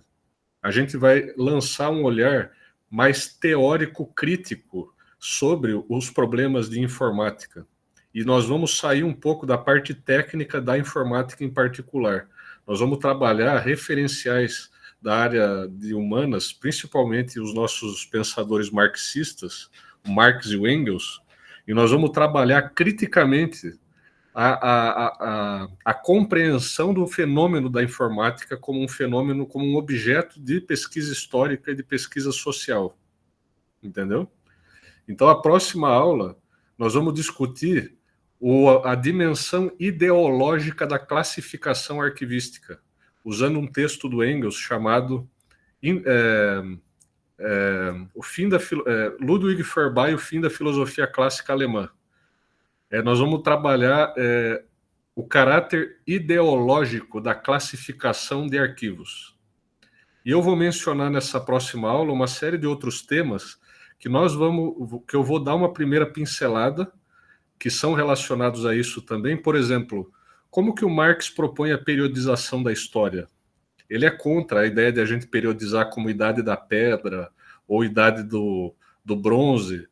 A gente vai lançar um olhar mais teórico-crítico sobre os problemas de informática. E nós vamos sair um pouco da parte técnica da informática em particular. Nós vamos trabalhar referenciais da área de humanas, principalmente os nossos pensadores marxistas, o Marx e o Engels, e nós vamos trabalhar criticamente a compreensão do fenômeno da informática como um fenômeno, como um objeto de pesquisa histórica e de pesquisa social. Entendeu? Então, a próxima aula, nós vamos discutir a dimensão ideológica da classificação arquivística, usando um texto do Engels chamado Ludwig Feuerbach, o fim da filosofia clássica alemã. Nós vamos trabalhar o caráter ideológico da classificação de arquivos. E eu vou mencionar nessa próxima aula uma série de outros temas que eu vou dar uma primeira pincelada, que são relacionados a isso também. Por exemplo, como que o Marx propõe a periodização da história? Ele é contra a ideia de a gente periodizar como idade da pedra ou idade do bronze,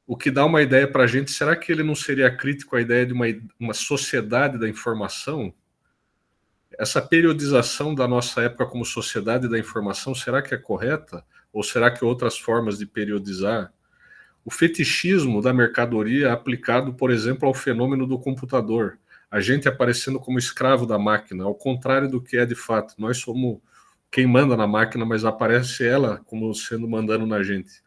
o que dá uma ideia para a gente. Será que ele não seria crítico à ideia de uma sociedade da informação? Essa periodização da nossa época como sociedade da informação, será que é correta? Ou será que outras formas de periodizar? O fetichismo da mercadoria aplicado, por exemplo, ao fenômeno do computador. A gente aparecendo como escravo da máquina, ao contrário do que é de fato. Nós somos quem manda na máquina, mas aparece ela como sendo mandando na gente.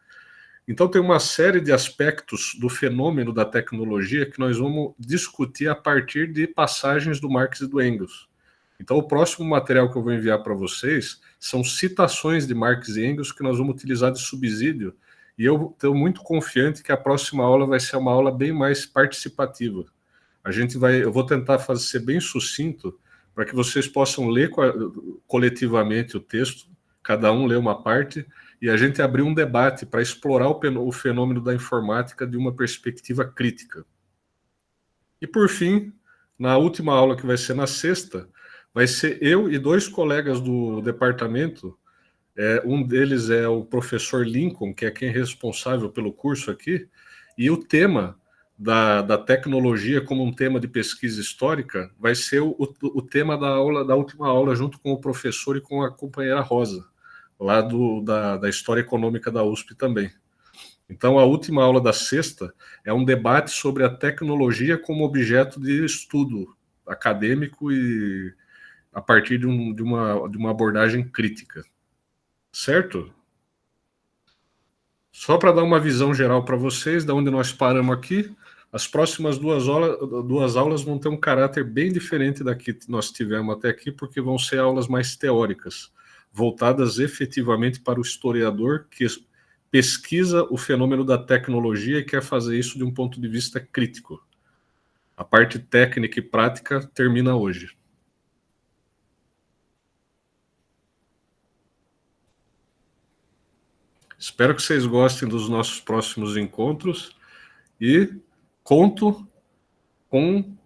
Então tem uma série de aspectos do fenômeno da tecnologia que nós vamos discutir a partir de passagens do Marx e do Engels. Então o próximo material que eu vou enviar para vocês são citações de Marx e Engels que nós vamos utilizar de subsídio, e eu estou muito confiante que a próxima aula vai ser uma aula bem mais participativa. Eu vou tentar ser bem sucinto para que vocês possam ler coletivamente o texto, cada um lê uma parte, e a gente abrir um debate para explorar o fenômeno da informática de uma perspectiva crítica. E por fim, na última aula, que vai ser na sexta, vai ser eu e 2 colegas do departamento. Um deles é o professor Lincoln, que é quem é responsável pelo curso aqui, e o tema da tecnologia como um tema de pesquisa histórica vai ser o tema da última aula, junto com o professor e com a companheira Rosa, lá da História Econômica da USP também. Então, a última aula da sexta é um debate sobre a tecnologia como objeto de estudo acadêmico e a partir de uma abordagem crítica. Certo? Só para dar uma visão geral para vocês, de onde nós paramos aqui, as próximas duas aulas vão ter um caráter bem diferente da que nós tivemos até aqui, porque vão ser aulas mais teóricas, voltadas efetivamente para o historiador que pesquisa o fenômeno da tecnologia e quer fazer isso de um ponto de vista crítico. A parte técnica e prática termina hoje. Espero que vocês gostem dos nossos próximos encontros e conto com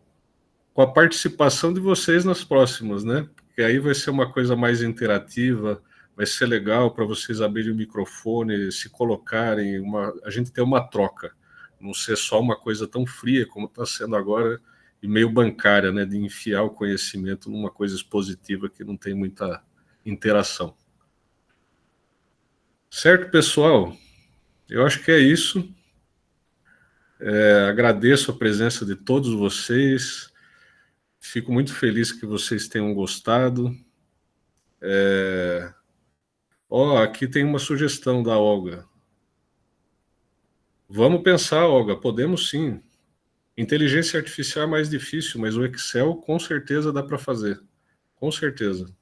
a participação de vocês nas próximas, né? Porque aí vai ser uma coisa mais interativa, vai ser legal para vocês abrirem o microfone, se colocarem, a gente ter uma troca, não ser só uma coisa tão fria como está sendo agora e meio bancária, né? De enfiar o conhecimento numa coisa expositiva que não tem muita interação. Certo, pessoal? Eu acho que é isso. Agradeço a presença de todos vocês. Fico muito feliz que vocês tenham gostado. Aqui tem uma sugestão da Olga. Vamos pensar, Olga, podemos sim. Inteligência artificial é mais difícil, mas o Excel com certeza dá para fazer. Com certeza.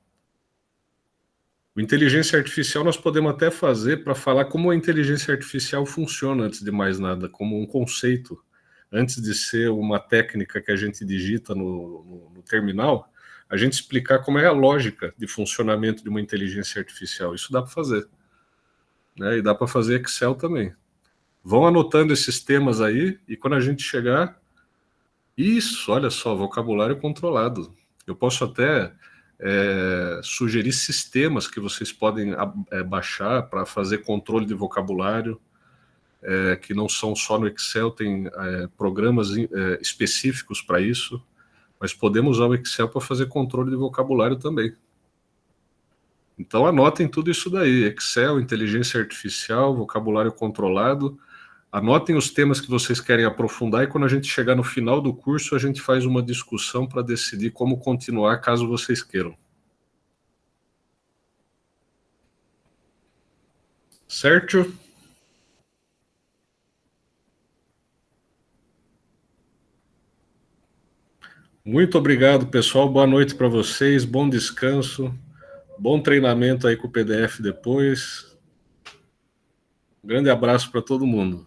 O inteligência artificial nós podemos até fazer para falar como a inteligência artificial funciona antes de mais nada, como um conceito. Antes de ser uma técnica que a gente digita no terminal, a gente explicar como é a lógica de funcionamento de uma inteligência artificial. Isso dá para fazer. Né? E dá para fazer Excel também. Vão anotando esses temas aí, e quando a gente chegar... Isso, olha só, vocabulário controlado. Eu posso até sugerir sistemas que vocês podem baixar para fazer controle de vocabulário, que não são só no Excel, tem programas específicos para isso, mas podemos usar o Excel para fazer controle de vocabulário também. Então anotem tudo isso daí, Excel, inteligência artificial, vocabulário controlado, anotem os temas que vocês querem aprofundar e quando a gente chegar no final do curso a gente faz uma discussão para decidir como continuar caso vocês queiram. Certo? Muito obrigado, pessoal. Boa noite para vocês, bom descanso, bom treinamento aí com o PDF depois. Um grande abraço para todo mundo.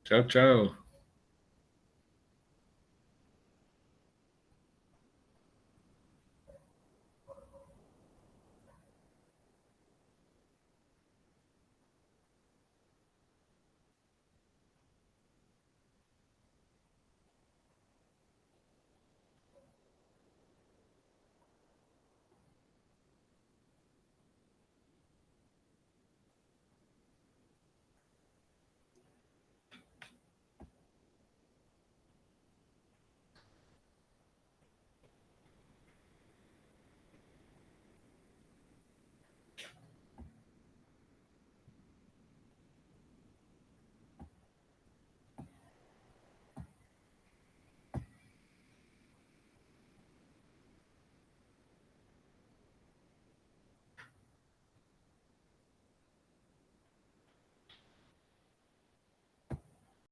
Tchau, tchau.